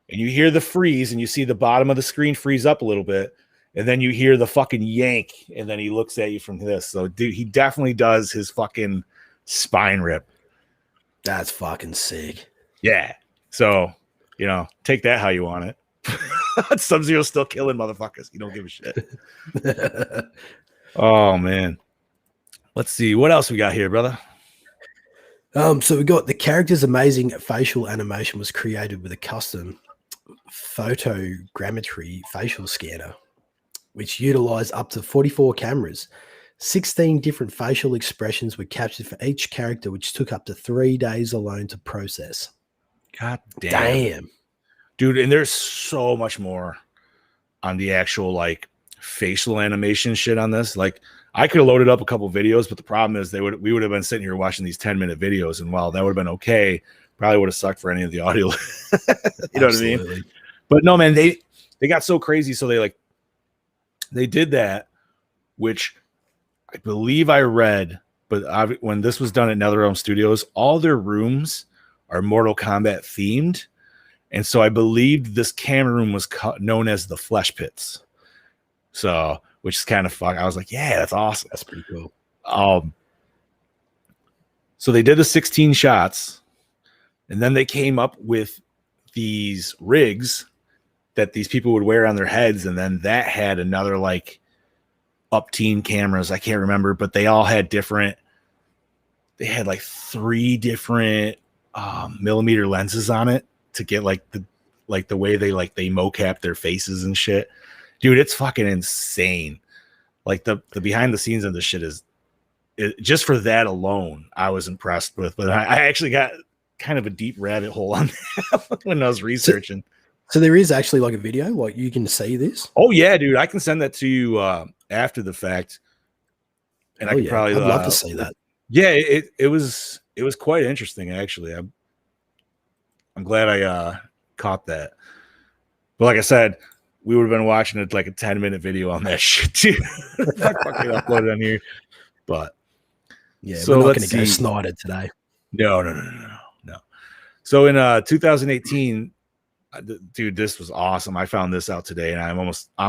and you hear the freeze and you see the bottom of the screen freeze up a little bit. And then you hear the fucking yank and then he looks at you from this. So dude, he definitely does his fucking spine rip. That's fucking sick. Yeah. So, take that how you want it. Sub-Zero still killing motherfuckers. You don't give a shit. Oh man. Let's see what else we got here, brother. So we got the character's amazing facial animation was created with a custom photogrammetry facial scanner, which utilized up to 44 cameras. 16 different facial expressions were captured for each character, which took up to 3 days alone to process. God damn. Dude, and there's so much more on the actual like facial animation shit on this. Like I could have loaded up a couple videos, but the problem is we would have been sitting here watching these 10-minute videos, and while that would have been okay, probably would have sucked for any of the audio. You know what I mean? But no, man, they got so crazy, so they did that, which I believe I read, but when this was done at NetherRealm Studios, all their rooms are Mortal Kombat themed. And so I believed this camera room was known as the Flesh Pits. So, which is kind of fun. I was like, yeah, that's awesome. That's pretty cool. So they did the 16 shots, and then they came up with these rigs that these people would wear on their heads. And then that had another like up-team cameras. I can't remember, but they all had they had like 3 different millimeter lenses on it to get like the way they mocap their faces and shit. Dude, it's fucking insane. Like the behind the scenes of this shit just for that alone, I was impressed with. But I actually got kind of a deep rabbit hole on that when I was researching. So there is actually like a video, like you can see this. Oh yeah, dude, I can send that to you after the fact, and I could probably I'd love to see that. Yeah, it was quite interesting actually. I'm glad I caught that. But like I said, we would have been watching it like a 10-minute video on that shit too. I fucking uploaded on here. But yeah, so we're not let's going to go see. Snyder today. No. So in 2018, dude, this was awesome. I found this out today, and I'm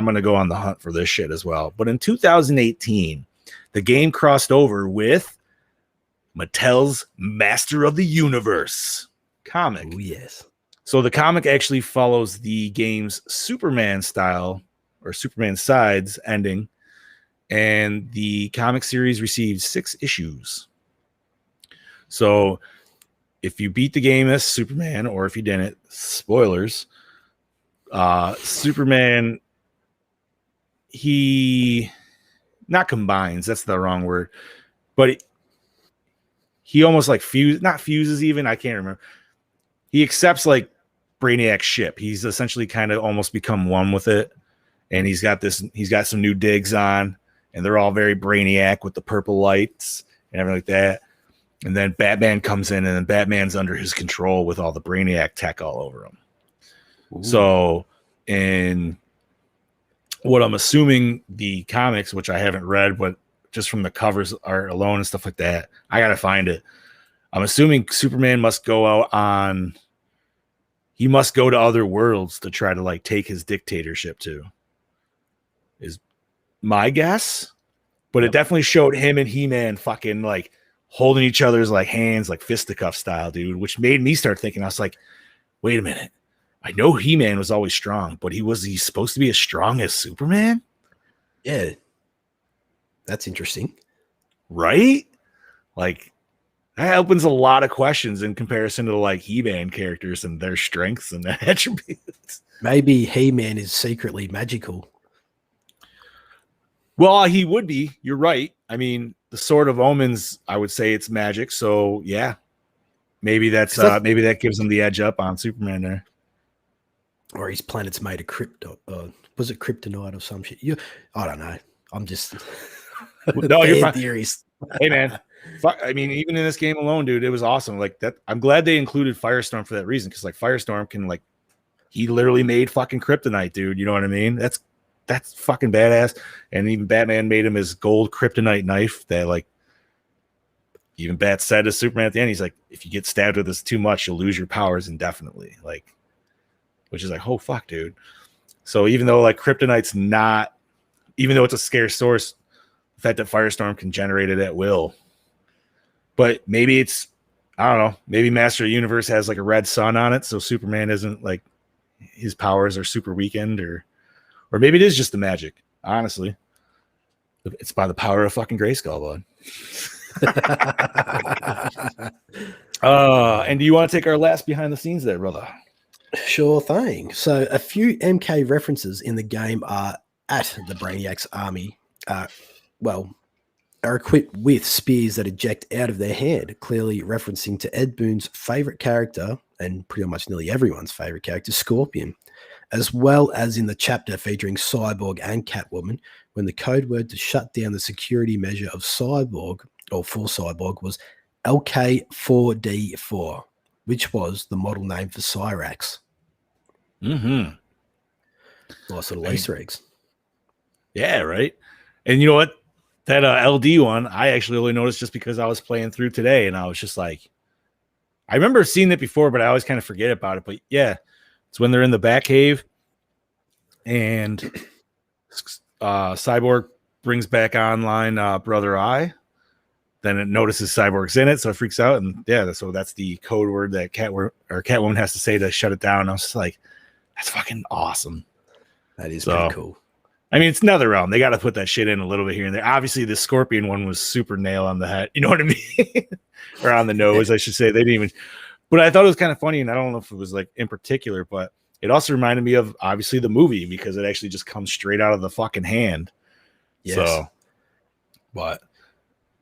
going to go on the hunt for this shit as well. But in 2018, the game crossed over with Mattel's Master of the Universe comic. Oh, yes. So the comic actually follows the game's Superman style or Superman sides ending, and the comic series received 6 issues. So if you beat the game as Superman, or if you didn't, spoilers, Superman, he not combines, that's the wrong word, but he almost like fuses even, I can't remember. He accepts like Brainiac's ship. He's essentially kind of almost become one with it. And he's got some new digs on, and they're all very Brainiac with the purple lights and everything like that. And then Batman comes in, and then Batman's under his control with all the Brainiac tech all over him. Ooh. So in what I'm assuming the comics, which I haven't read, but just from the covers are alone and stuff like that, I got to find it. I'm assuming Superman must go out on, he must go to other worlds to try to like take his dictatorship to. Is my guess. But it definitely showed him and He-Man fucking like holding each other's like hands, like fisticuff style, dude, which made me start thinking. I was like, wait a minute. I know He-Man was always strong, but he's supposed to be as strong as Superman? Yeah. That's interesting. Right? Like, that opens a lot of questions in comparison to like He-Man characters and their strengths and their attributes. Maybe He-Man is secretly magical. Well, he would be. You're right. I mean, the Sword of Omens, I would say it's magic. So yeah, maybe maybe that gives him the edge up on Superman there. Or his planet's made of was it kryptonite or some shit? I don't know. I'm just no, you're fine. Theories. Hey man, I mean, even in this game alone, dude, it was awesome. Like that, I'm glad they included Firestorm for that reason, because like Firestorm can like, he literally made fucking kryptonite, dude. You know what I mean? That's fucking badass. And even Batman made him his gold kryptonite knife that like even Bat said to Superman at the end, he's like, if you get stabbed with this too much, you'll lose your powers indefinitely. Like, which is like, oh fuck, dude. So even though like kryptonite's not, even though it's a scarce source, the fact that Firestorm can generate it at will. But maybe it's, I don't know, maybe Master of the Universe has like a red sun on it, so Superman isn't like, his powers are super weakened, or maybe it is just the magic. Honestly, it's by the power of fucking Grayskull, bud. And do you want to take our last behind the scenes there, brother? Sure thing. So a few MK references in the game are at the Brainiac's army. Are equipped with spears that eject out of their hand, clearly referencing to Ed Boon's favorite character, and pretty much nearly everyone's favorite character, Scorpion, as well as in the chapter featuring Cyborg and Catwoman, when the code word to shut down the security measure of Cyborg, or for Cyborg, was LK4D4, which was the model name for Cyrax. Mm-hmm. Nice little Easter eggs. Yeah, right. And you know what? That LD one, I actually only noticed just because I was playing through today, and I was just like, I remember seeing it before, but I always kind of forget about it. But yeah, it's when they're in the Batcave, and Cyborg brings back online Brother Eye. Then it notices Cyborg's in it, so it freaks out, and yeah, so that's the code word that Catwoman has to say to shut it down. I was just like, that's fucking awesome. That is pretty cool. I mean, it's NetherRealm. They got to put that shit in a little bit here and there. Obviously, the Scorpion one was super nail on the head. You know what I mean? Or on the nose, I should say. They didn't even. But I thought it was kind of funny, and I don't know if it was like in particular, but it also reminded me of obviously the movie, because it actually just comes straight out of the fucking hand. Yes. So, but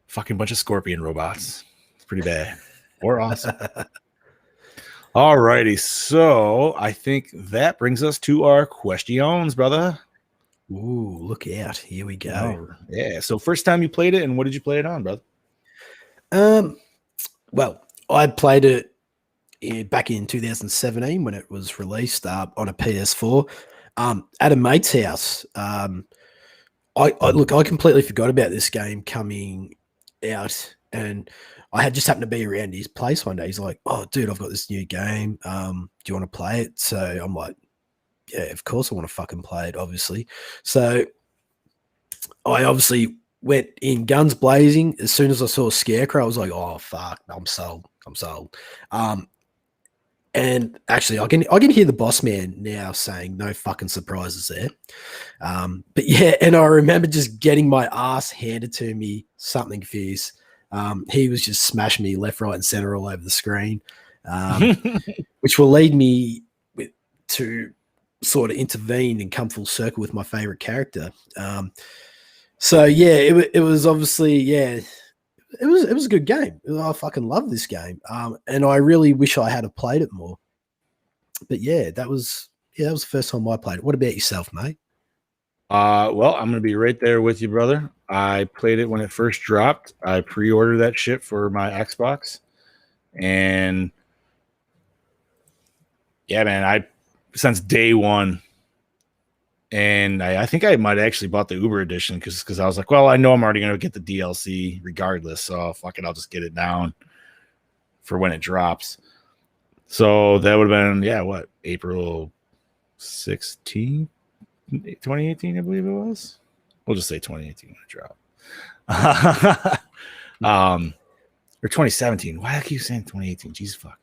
fucking bunch of Scorpion robots. It's pretty bad or awesome. All righty. So I think that brings us to our questions, brother. Ooh, look out. Here we go. Yeah. So first time you played it, and what did you play it on, brother? Well, I played it back in 2017 when it was released on a PS4 at a mate's house. I completely forgot about this game coming out, and I had just happened to be around his place one day. He's like, "Oh, dude, I've got this new game. Do you want to play it?" So I'm like, yeah, of course I want to fucking play it, obviously. So I obviously went in guns blazing. As soon as I saw Scarecrow, I was like, oh, fuck, I'm sold. And actually, I can hear the boss man now saying no fucking surprises there. But yeah, and I remember just getting my ass handed to me, something fierce. He was just smashing me left, right, and center all over the screen, which will lead me to sort of intervene and come full circle with my favorite character. So yeah, it was obviously, yeah, it was a good game. I fucking love this game. And I really wish I had played it more. But yeah, that was the first time I played it. What about yourself, mate? Well, I'm gonna be right there with you, brother. I played it when it first dropped. I pre-ordered that shit for my Xbox, and yeah, man, since day one, and I think I might actually bought the Uber edition because I was like, well, I know I'm already gonna get the DLC regardless, so fuck it, I'll just get it down for when it drops. So that would have been, what, April 16th, 2018, I believe it was. We'll just say 2018 when it dropped. Or 2017. Why do I keep saying 2018? Jesus fuck.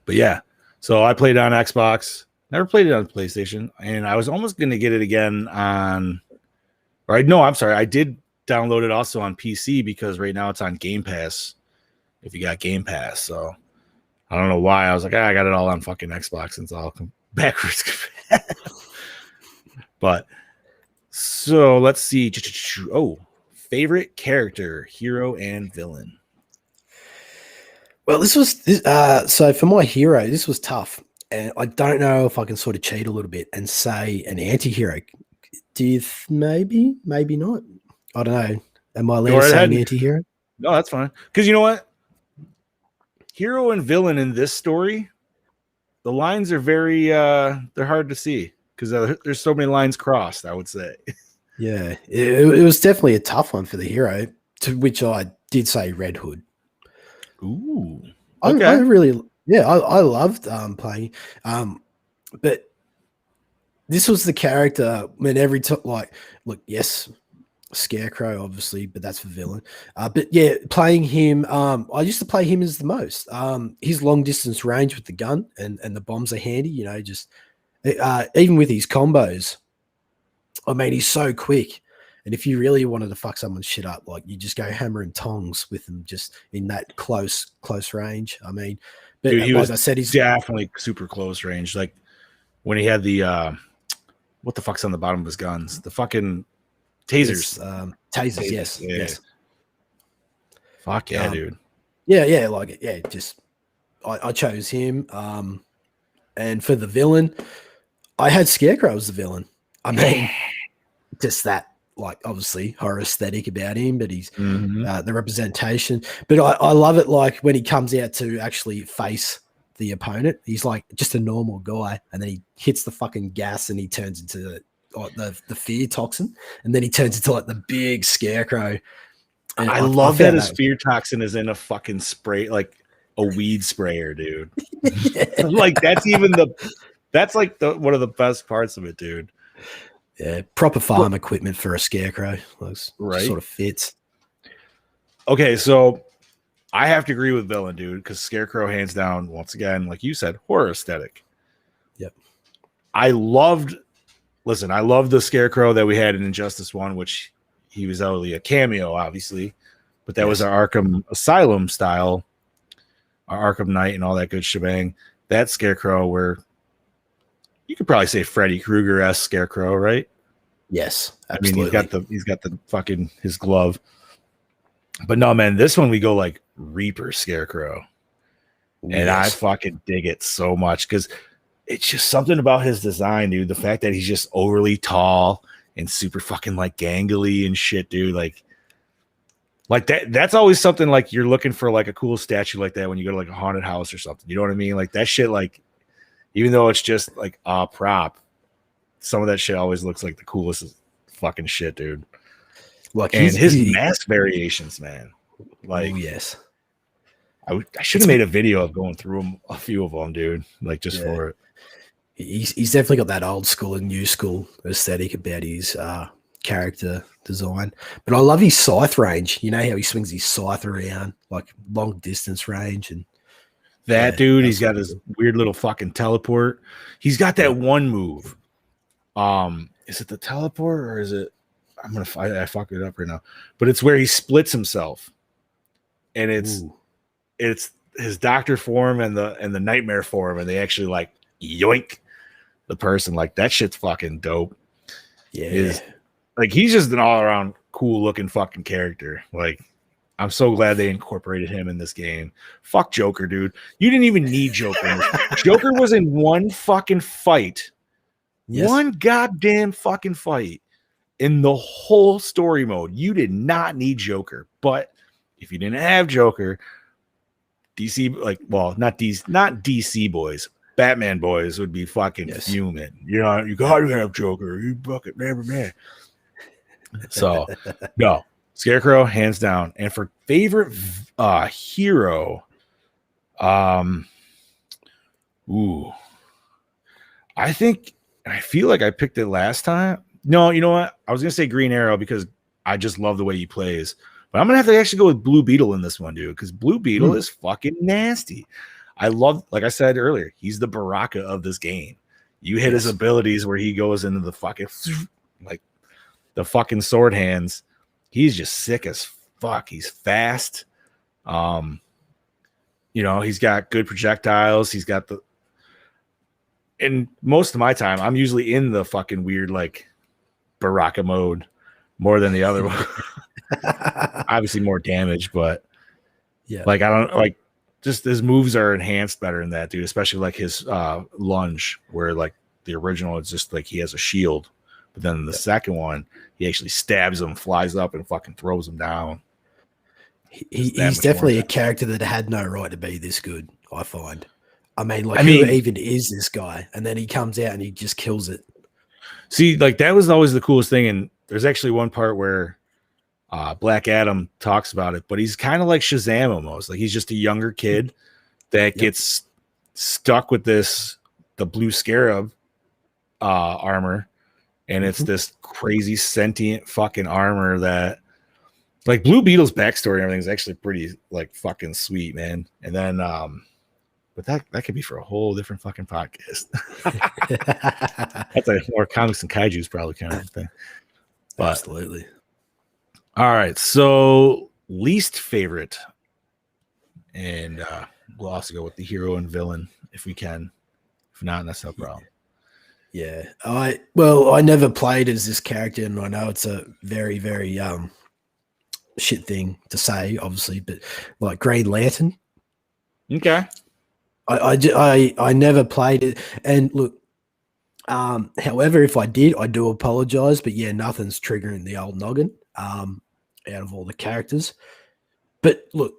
But yeah, so I played on Xbox. Never played it on PlayStation, and I was almost going to get it again on. I'm sorry. I did download it also on PC because right now it's on Game Pass. If you got Game Pass, so I don't know why I was like, I got it all on fucking Xbox since I'll come backwards. But so let's see. Oh, favorite character, hero, and villain. Well, so for my hero, this was tough. And I don't know if I can sort of cheat a little bit and say an anti-hero. Maybe not. I don't know. Am I allowed to say an anti-hero? No, that's fine. Because you know what? Hero and villain in this story, the lines are very they're hard to see because there's so many lines crossed, I would say. Yeah, it was definitely a tough one for the hero, to which I did say Red Hood. Ooh. Okay. I really, I loved playing, but this was the character when look, yes, Scarecrow, obviously, but that's for villain. But yeah, playing him, I used to play him as the most. His long distance range with the gun and the bombs are handy, just even with his combos. I mean, he's so quick. And if you really wanted to fuck someone's shit up, like you just go hammer and tongs with them just in that close range. I mean, but dude, like I said, he's definitely super close range. Like when he had the what the fuck's on the bottom of his guns? The fucking tasers. Tasers, yes. Yeah. Yes. Fuck yeah, dude. Yeah, just I chose him. And for the villain, I had Scarecrow as the villain. I mean, just that, like, obviously horror aesthetic about him, but he's the representation. But I love it, like when he comes out to actually face the opponent, he's like just a normal guy, and then he hits the fucking gas and he turns into the fear toxin, and then he turns into like the big Scarecrow. And I love that his fear toxin is in a fucking spray, like a weed sprayer, dude. Like that's like one of the best parts of it, dude. Yeah, proper farm equipment for a Scarecrow. Right. Sort of fits. Okay, so I have to agree with villain, dude, because Scarecrow, hands down, once again, like you said, horror aesthetic. Yep. I loved the Scarecrow that we had in Injustice 1, which he was only a cameo, obviously, but that was our Arkham Asylum style, our Arkham Knight and all that good shebang. That Scarecrow where you could probably say Freddy Krueger-esque Scarecrow, right? Yes, absolutely. I mean, he's got the fucking his glove. But no, man, this one we go like Reaper Scarecrow. And I fucking dig it so much because it's just something about his design, dude. The fact that he's just overly tall and super fucking like gangly and shit, dude. Like that's always something like you're looking for, like a cool statue like that when you go to like a haunted house or something. You know what I mean? Like that shit, like even though it's just like a prop, some of that shit always looks like the coolest fucking shit, dude. Like his mask variations, man. Like, yes. I should have made a video of going through them, a few of them, dude. Like just for it. He's definitely got that old school and new school aesthetic about his character design. But I love his scythe range. You know how he swings his scythe around, like long distance range, and that dude. He's got his weird little fucking teleport. He's got that one move. Is it the teleport or is it? I fuck it up right now. But it's where he splits himself, and it's his doctor form and the nightmare form, and they actually like yoink the person. Like that shit's fucking dope. Yeah, like he's just an all around cool looking fucking character. Like I'm so glad they incorporated him in this game. Fuck Joker, dude. You didn't even need Joker. Joker was in one fucking fight. Yes. One goddamn fucking fight in the whole story mode. You did not need Joker. But if you didn't have Joker, DC, not DC boys, Batman boys would be fucking fuming. You know, you gotta have Joker. You bucket, man. So, no. Scarecrow, hands down. And for favorite hero, Ooh. I feel like I picked it last time. No, you know what? I was gonna say Green Arrow because I just love the way he plays. But I'm gonna have to actually go with Blue Beetle in this one, dude, because Blue Beetle is fucking nasty. I love, like I said earlier, he's the Baraka of this game. You hit his abilities where he goes into the fucking like the fucking sword hands. He's just sick as fuck. He's fast. He's got good projectiles. He's got and most of my time, I'm usually in the fucking weird like Baraka mode more than the other one. Obviously more damage, but like I don't like just his moves are enhanced better in that, dude, especially like his lunge, where like the original it's just like he has a shield, but then the second one he actually stabs him, flies up, and fucking throws him down. He's definitely a character that had no right to be this good, I find. I mean, who even is this guy? And then he comes out and he just kills it. See, like that was always the coolest thing. And there's actually one part where Black Adam talks about it, but he's kind of like Shazam almost. Like he's just a younger kid that gets stuck with the blue scarab armor. And it's this crazy sentient fucking armor that like Blue Beetle's backstory and everything is actually pretty like fucking sweet, man. And then but that could be for a whole different fucking podcast. That's like more comics and kaijus probably kind of thing. But, absolutely. All right, so least favorite, and we'll also go with the hero and villain if we can. If not, that's no problem. Yeah, I never played as this character, and I know it's a very, very shit thing to say, obviously, but like Green Lantern. Okay. I never played it, and look, however, if I did, I do apologize, but yeah, nothing's triggering the old noggin out of all the characters. But look,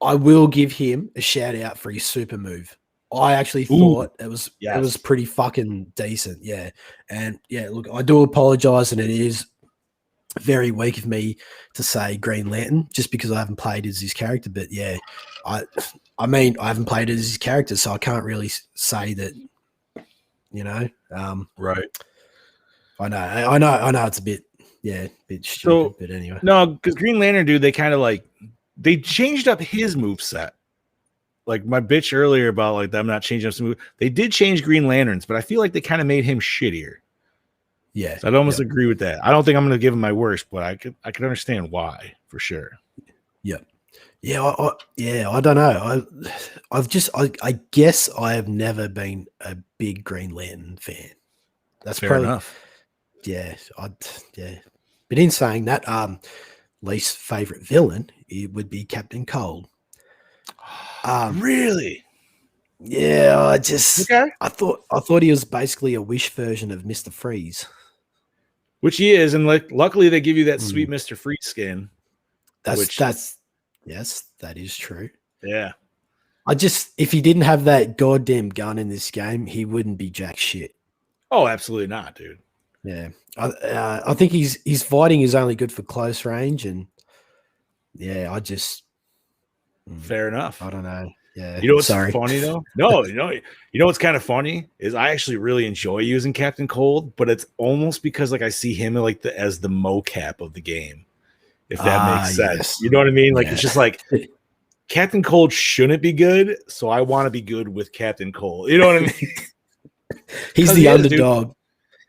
I will give him a shout out for his super move. I actually thought it was pretty fucking decent, yeah. And yeah, look, I do apologize, and it is very weak of me to say Green Lantern just because I haven't played as his character, but yeah, I mean, I haven't played as his character, so I can't really say that, Right. I know it's a bit stupid, but anyway. No, because Green Lantern, dude, they kind of like, they changed up his move set. Like my bitch earlier about like them not changing up some move. They did change Green Lanterns, but I feel like they kind of made him shittier. Yeah. So I'd almost agree with that. I don't think I'm going to give him my worst, but I could understand why for sure. Yep. Yeah, I don't know. I guess I have never been a big Green Lantern fan. That's fair probably enough. Yeah, But in saying that, least favorite villain, it would be Captain Cold. Really? Yeah, I thought he was basically a Wish version of Mr. Freeze. Which he is, and like luckily they give you that sweet Mr. Freeze skin. Yes, that is true. Yeah. If he didn't have that goddamn gun in this game, he wouldn't be jack shit. Oh, absolutely not, dude. Yeah. I think his fighting is only good for close range, and yeah, fair enough. I don't know. Yeah. You know what's funny though? No, you know what's kind of funny is I actually really enjoy using Captain Cold, but it's almost because like I see him like as the mocap of the game. If that makes sense. Yes. You know what I mean? Like it's just like Captain Cold shouldn't be good, so I want to be good with Captain Cold. You know what I mean? He's the underdog. Dude.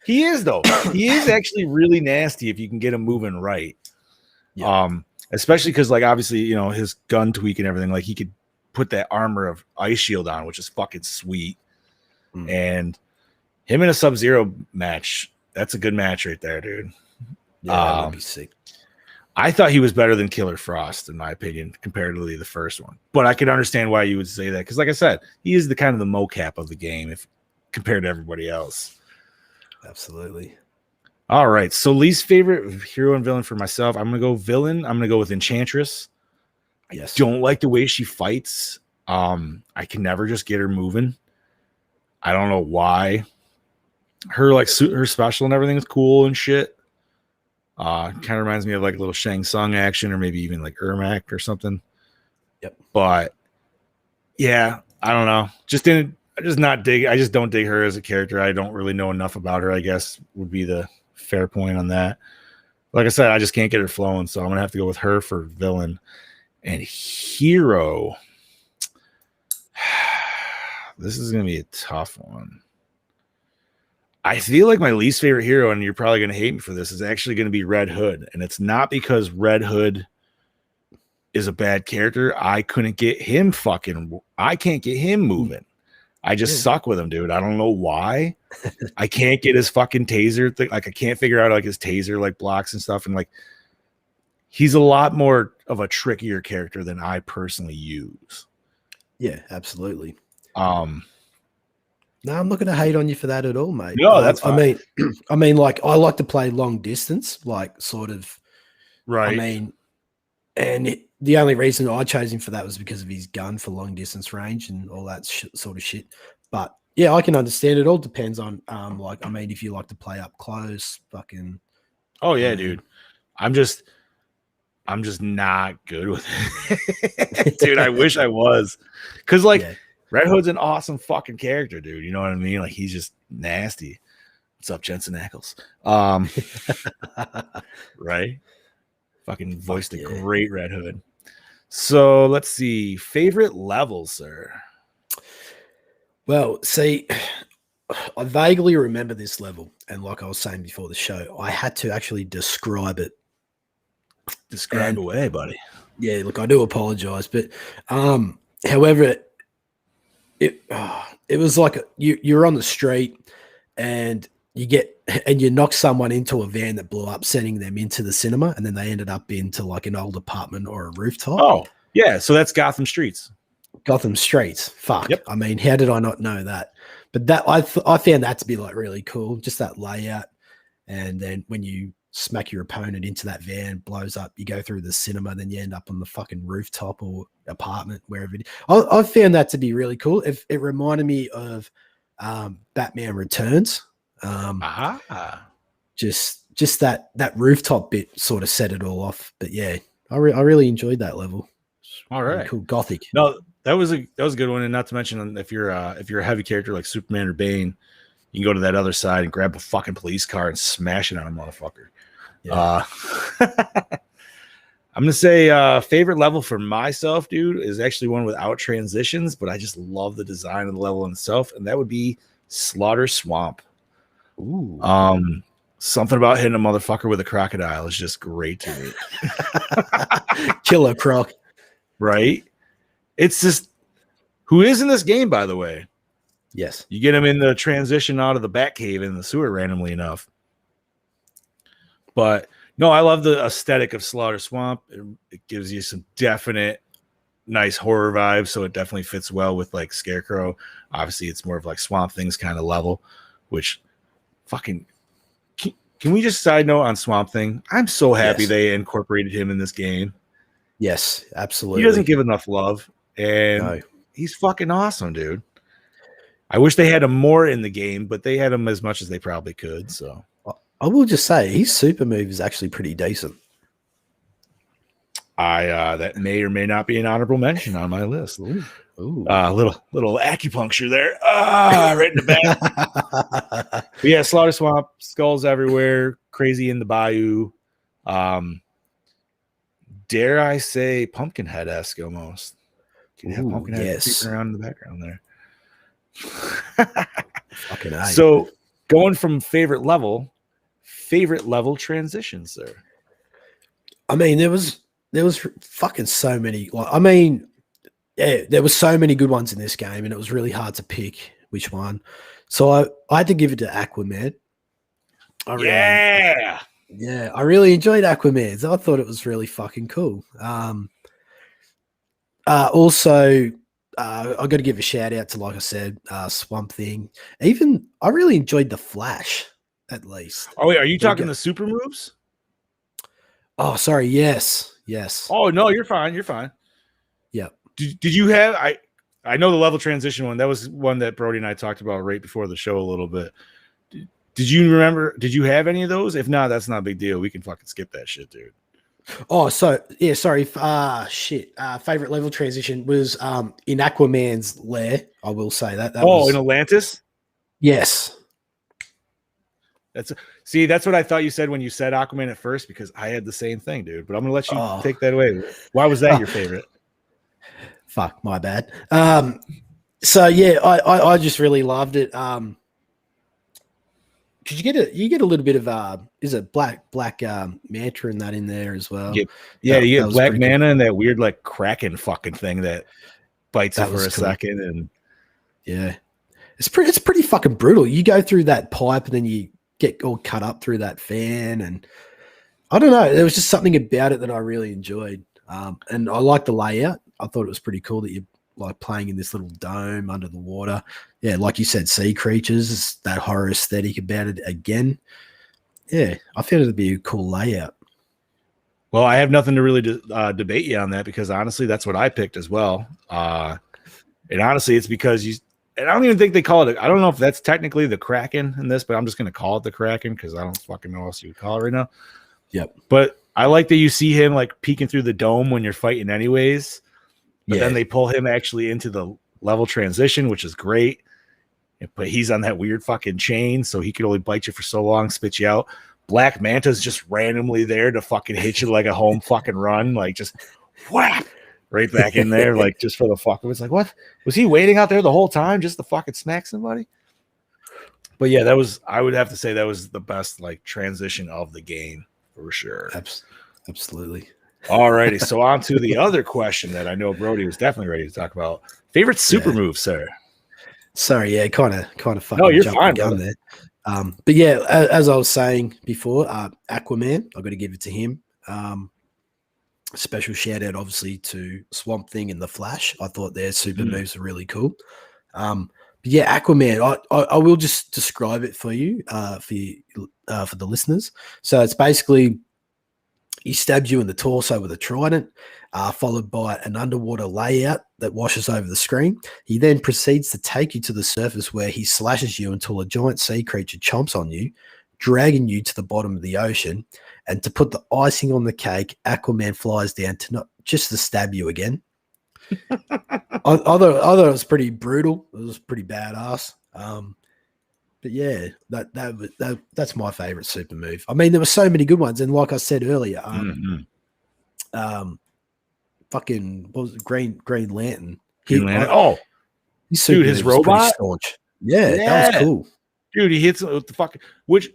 He is though. He is actually really nasty if you can get him moving right. Yeah. Especially because like obviously, his gun tweak and everything, like he could put that armor of Ice Shield on, which is fucking sweet. And him in a Sub-Zero match, that's a good match right there, dude. Yeah, that would be sick. I thought he was better than Killer Frost, in my opinion, comparatively to the first one. But I could understand why you would say that, because like I said, he is the kind of the mocap of the game if compared to everybody else. Absolutely. All right, so least favorite hero and villain for myself, I'm gonna go villain. I'm gonna go with Enchantress. Yes. I don't like the way she fights. I can never just get her moving. I don't know why. Her special and everything is cool and shit. Kind of reminds me of like a little Shang Tsung action, or maybe even like Ermac or something. Yep. But yeah, I don't know. Just didn't I just don't dig her as a character. I don't really know enough about her, I guess, would be the fair point on that. Like I said, I just can't get her flowing, so I'm gonna have to go with her for villain. And hero. This is gonna be a tough one. I feel like my least favorite hero, and you're probably gonna hate me for this, is actually gonna be Red Hood. And it's not because Red Hood is a bad character. I can't get him moving. I just suck with him, dude. I don't know why. I can't get his fucking taser thing. Like, I can't figure out like his taser like blocks and stuff. And like, he's a lot more of a trickier character than I personally use. Yeah, absolutely. No, I'm not going to hate on you for that at all, mate. No, that's fine. I mean, like, I like to play long distance, like, sort of. Right. I mean, and the only reason I chose him for that was because of his gun for long distance range and all that sort of shit. But yeah, I can understand. It all depends on, like, I mean, if you like to play up close, fucking. Oh yeah, dude. I'm just not good with it. Dude, I wish I was. Because, like, Red Hood's an awesome fucking character, dude. You know what I mean? Like, he's just nasty. What's up, Jensen Ackles? Right? Fucking voiced a great Red Hood. So let's see. Favorite level, sir? Well, see, I vaguely remember this level. And like I was saying before the show, I had to actually describe it. Describe away, buddy. Yeah, look, I do apologize, but however, it was like you're on the street and you knock someone into a van that blew up, sending them into the cinema, and then they ended up into like an old apartment or a rooftop. Oh, yeah. So that's Gotham Streets. Gotham Streets. Fuck. Yep. I mean, how did I not know that? But that I found that to be like really cool, just that layout. And then when you smack your opponent into that van, blows up, you go through the cinema, then you end up on the fucking rooftop or apartment, wherever it is. I found that to be really cool. It reminded me of Batman Returns. Just that rooftop bit sort of set it all off. But yeah, I really enjoyed that level. All right, really cool, gothic. No, that was a good one. And not to mention, if you're a heavy character like Superman or Bane, you can go to that other side and grab a fucking police car and smash it on a motherfucker. Yeah. I'm gonna say favorite level for myself, dude, is actually one without transitions, but I just love the design of the level itself, and that would be Slaughter Swamp. Ooh. Something about hitting a motherfucker with a crocodile is just great to me. Killer Croc. Right? It's just, who is in this game, by the way? Yes. You get him in the transition out of the Batcave in the sewer randomly enough. But no, I love the aesthetic of Slaughter Swamp. It gives you some definite nice horror vibes, so it definitely fits well with like Scarecrow. Obviously, it's more of like Swamp Thing's kind of level, which fucking can we just side note on Swamp Thing? I'm so happy they incorporated him in this game. Yes, absolutely. He doesn't give enough love, and he's fucking awesome, dude. I wish they had him more in the game, but they had him as much as they probably could. So I will just say his super move is actually pretty decent. That may or may not be an honorable mention on my list. Ooh. Little acupuncture there. Right in the back. But yeah, Slaughter Swamp, skulls everywhere, crazy in the bayou. Dare I say Pumpkinhead-esque almost. Can you have Pumpkinhead creeping around in the background there? Fucking A. So going from favorite level transition, sir. I mean, there was fucking so many. Like, I mean, yeah, there were so many good ones in this game, and it was really hard to pick which one. So I had to give it to Aquaman. I really enjoyed Aquaman. So I thought it was really fucking cool. Also, I got to give a shout out to, like I said, Swamp Thing. Even I really enjoyed the Flash, at least. Oh wait, are you talking the super moves? Oh, sorry. Yes. Oh no, you're fine. Yeah. Did you have? I know the level transition one. That was one that Brody and I talked about right before the show a little bit. Did you remember? Did you have any of those? If not, that's not a big deal. We can fucking skip that shit, dude. Oh, so yeah, sorry. Shit. Favorite level transition was in Aquaman's lair. I will say that. That Oh, was in Atlantis. yes. That's what I thought you said when you said Aquaman at first, because I had the same thing, dude. But I'm gonna let you Oh. take that away. Why was that your favorite? Fuck, my bad. So yeah, I just really loved it. Cause you get a little bit of is it black Manta in that in there as well. Yeah, you That get was Black pretty cool. Mana and that weird like Kraken fucking thing that bites you That for was a cool. second, and Yeah. It's pretty fucking brutal. You go through that pipe and then you get all cut up through that fan, and I don't know. There was just something about it that I really enjoyed. And I like the layout. I thought it was pretty cool that you're like playing in this little dome under the water. Yeah, like you said, sea creatures, that horror aesthetic about it again. Yeah, I found it to be a cool layout. well, I have nothing to really debate you on that, because honestly, that's what I picked as well. And honestly, it's because and I don't even think they call it. I don't know if that's technically the Kraken in this, but I'm just going to call it the Kraken because I don't fucking know what else you would call it right now. Yep. But I like that you see him like peeking through the dome when you're fighting anyways. But then they pull him actually into the level transition, which is great. But he's on that weird fucking chain, so he could only bite you for so long, spit you out. Black Manta's just randomly there to fucking hit you like a home fucking run, like just whap right back in there, like just for the fuck of it. It's like, what? Was he waiting out there the whole time just to fucking smack somebody? But yeah, I would have to say that was the best like transition of the game for sure. Absolutely. Alrighty, so on to the other question that I know Brody was definitely ready to talk about. Favorite super move, sir? Sorry, yeah, kind of fucking. No, you're jumped fine, the gun brother. there. But yeah, as I was saying before, Aquaman, I've got to give it to him. Special shout out, obviously, to Swamp Thing and the Flash. I thought their super moves were really cool. But yeah, Aquaman, I will just describe it for you, for the listeners. So it's basically he stabs you in the torso with a trident, followed by an underwater layout that washes over the screen. He then proceeds to take you to the surface where he slashes you until a giant sea creature chomps on you, dragging you to the bottom of the ocean. And to put the icing on the cake, Aquaman flies down to not just to stab you again. I thought it was pretty brutal. It was pretty badass. But yeah, that's my favorite super move. I mean, there were so many good ones, and like I said earlier, fucking what was it? Green Lantern. Green Lantern. Dude, his robot. Staunch. Yeah, that was cool. Dude, he hits it with the fucking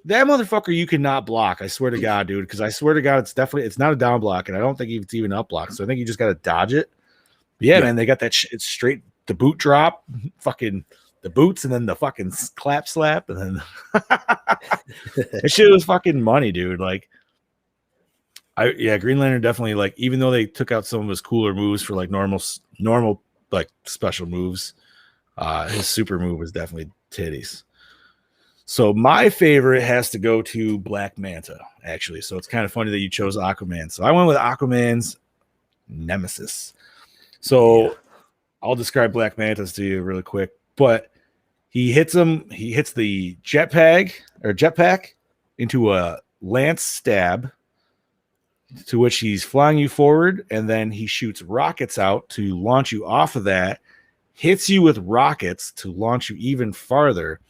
that motherfucker you cannot block. I swear to God, dude, because I swear to God, it's not a down block, and I don't think it's even up block. So I think you just got to dodge it. But yeah, man, they got that. It's straight the boot drop, fucking the boots, and then the fucking clap slap, and then that shit was fucking money, dude. Like, Green Lantern definitely, like, even though they took out some of his cooler moves for like normal like special moves, his super move was definitely titties. So my favorite has to go to Black Manta, actually. So it's kind of funny that you chose Aquaman. So I went with Aquaman's nemesis. So I'll describe Black Mantas to you really quick. But he hits the jetpack into a lance stab, to which he's flying you forward, and then he shoots rockets out to launch you off of that, hits you with rockets to launch you even farther.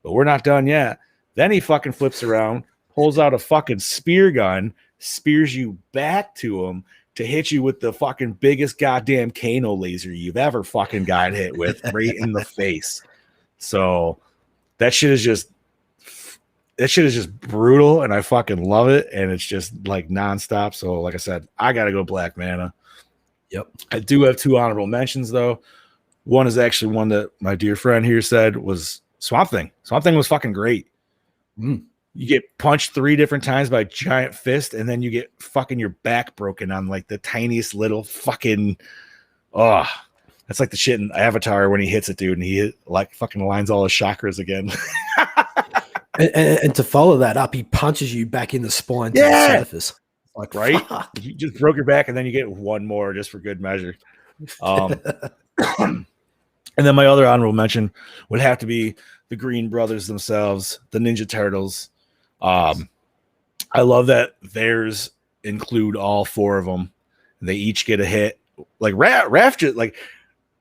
But we're not done yet. Then he fucking flips around, pulls out a fucking spear gun, spears you back to him to hit you with the fucking biggest goddamn Kano laser you've ever fucking got hit with, right in the face. So that shit is just brutal, and I fucking love it, and it's just like nonstop. So like I said, I gotta go Black Manta. Yep. I do have two honorable mentions though. One is actually one that my dear friend here said was Swamp Thing. Swamp Thing was fucking great. You get punched 3 different times by a giant fist, and then you get fucking your back broken on like the tiniest little fucking that's like the shit in Avatar when he hits it, dude, and he like fucking aligns all his chakras again. and to follow that up, he punches you back in the spine to the surface. Like, right? Fuck. You just broke your back, and then you get one more just for good measure. And then my other honorable mention would have to be the Green Brothers themselves, the Ninja Turtles. I love that theirs include all 4 of them. They each get a hit. Like Raph just like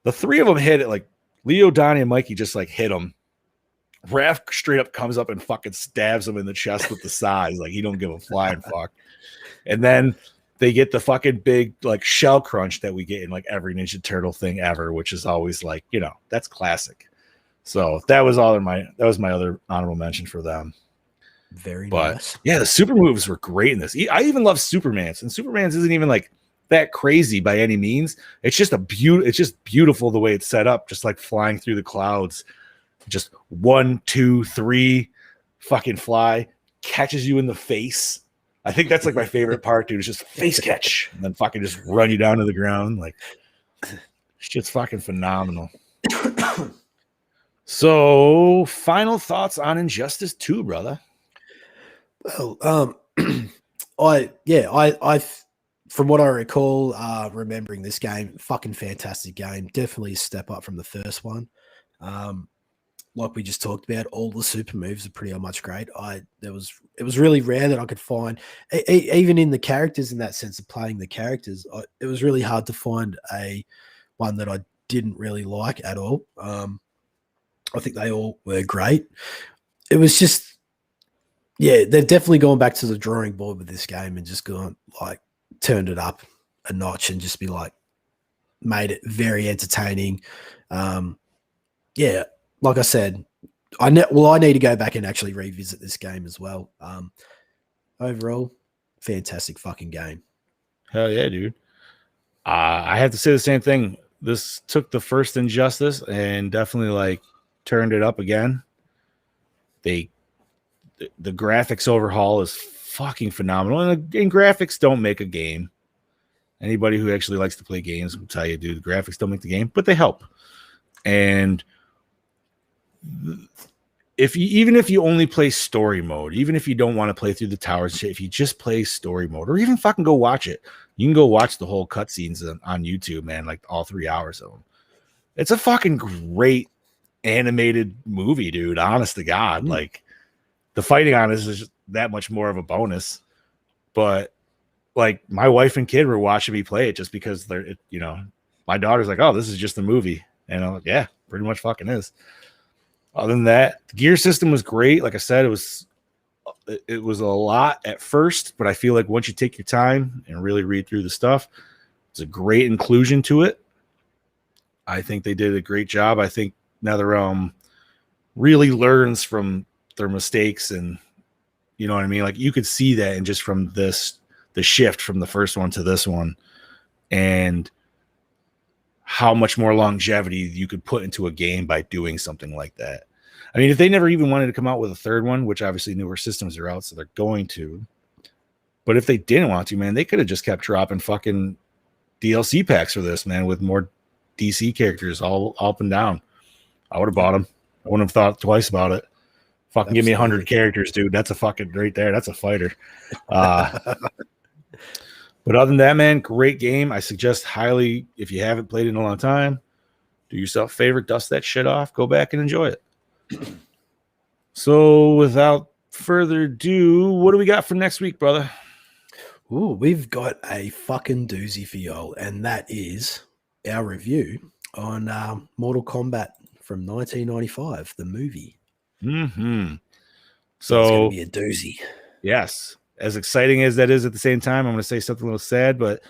the 3 of them hit it. Like Leo, Donnie, and Mikey just like hit him. Raph straight up comes up and fucking stabs him in the chest with the size. Like he don't give a flying fuck. And then they get the fucking big like shell crunch that we get in like every Ninja Turtle thing ever, which is always like, you know, that's classic. So that was my other honorable mention for them. Very But nice. yeah, the super moves were great in this. I even love Superman's, and Superman's isn't even like that crazy by any means. It's just it's just beautiful the way it's set up, just like flying through the clouds. Just 1, 2, 3, fucking fly, catches you in the face. I think that's like my favorite part, dude. It's just face catch and then fucking just run you down to the ground. Like shit's fucking phenomenal. So, final thoughts on Injustice 2, brother. Well, I from what I recall, remembering this game, fucking fantastic game. Definitely a step up from the first one. Like we just talked about, all the super moves are pretty much great. It was really rare that I could find, even in the characters, in that sense of playing the characters, it was really hard to find one that I didn't really like at all. I think they all were great. It was just, yeah, they've definitely gone back to the drawing board with this game and just gone like turned it up a notch and just be like made it very entertaining. Yeah, like I said, I need to go back and actually revisit this game as well. Overall, fantastic fucking game. Hell yeah, dude. I have to say the same thing. This took the first Injustice and definitely like turned it up again. The graphics overhaul is fucking phenomenal, and graphics don't make a game. Anybody who actually likes to play games will tell you, dude, the graphics don't make the game, but they help. And even if you only play story mode, even if you don't want to play through the towers, if you just play story mode, or even fucking go watch it, you can go watch the whole cutscenes on YouTube, man, like all 3 hours of them. It's a fucking great animated movie, dude. Honest to God, like the fighting on this is just that much more of a bonus. But like my wife and kid were watching me play it just because my daughter's like, oh, this is just a movie, and I'm like, yeah, pretty much fucking is. Other than that, the gear system was great. Like I said, it was a lot at first, but I feel like once you take your time and really read through the stuff, it's a great inclusion to it. I think they did a great job. I think NetherRealm really learns from their mistakes, and you know what I mean? Like you could see that, and just from the shift from the first one to this one, and how much more longevity you could put into a game by doing something like that. I mean, if they never even wanted to come out with a third one, which obviously newer systems are out, so they're going to, but if they didn't want to, man, they could have just kept dropping fucking DLC packs for this, man, with more DC characters all up and down. I would have bought them. I wouldn't have thought twice about it. Fucking Give me 100 characters, dude. That's a fucking right there. That's a fighter. But other than that, man, great game. I suggest highly, if you haven't played it in a long time, do yourself a favor, dust that shit off, go back and enjoy it. So without further ado, what do we got for next week, brother? Ooh, we've got a fucking doozy for y'all, and that is our review on Mortal Kombat from 1995, the movie. Mm-hmm. So it's So going to be a doozy. yes, as exciting as that is at the same time, I'm going to say something a little sad, but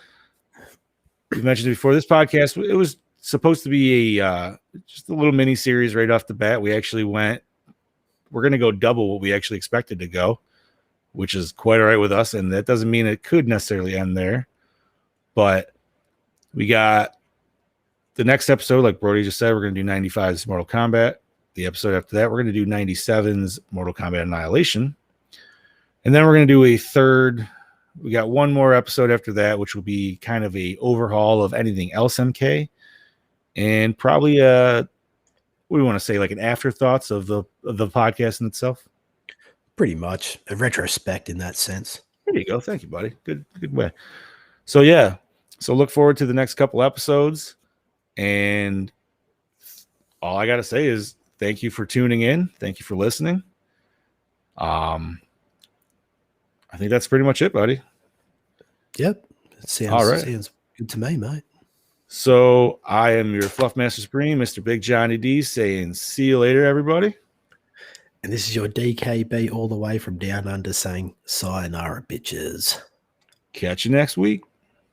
we mentioned it before this podcast. It was supposed to be just a little mini series right off the bat. We're going to go double what we actually expected to go, which is quite all right with us. And that doesn't mean it could necessarily end there, but we got the next episode, like Brody just said, we're going to do 95's Mortal Kombat. The episode after that, we're going to do 97's Mortal Kombat Annihilation. And then we're going to do a third. We got one more episode after that, which will be kind of a overhaul of anything else MK, and probably what do we want to say, like an afterthoughts of the podcast in itself. Pretty much a retrospect in that sense. There you go. Thank you, buddy. Good way. So yeah. So look forward to the next couple episodes, and all I got to say is thank you for tuning in. Thank you for listening. I think that's pretty much it, buddy. Yep. It sounds, All right. sounds good to me, mate. So I am your Fluff Master Supreme, Mr. Big Johnny D, saying see you later, everybody. And this is your DKB all the way from down under saying sayonara, bitches. Catch you next week.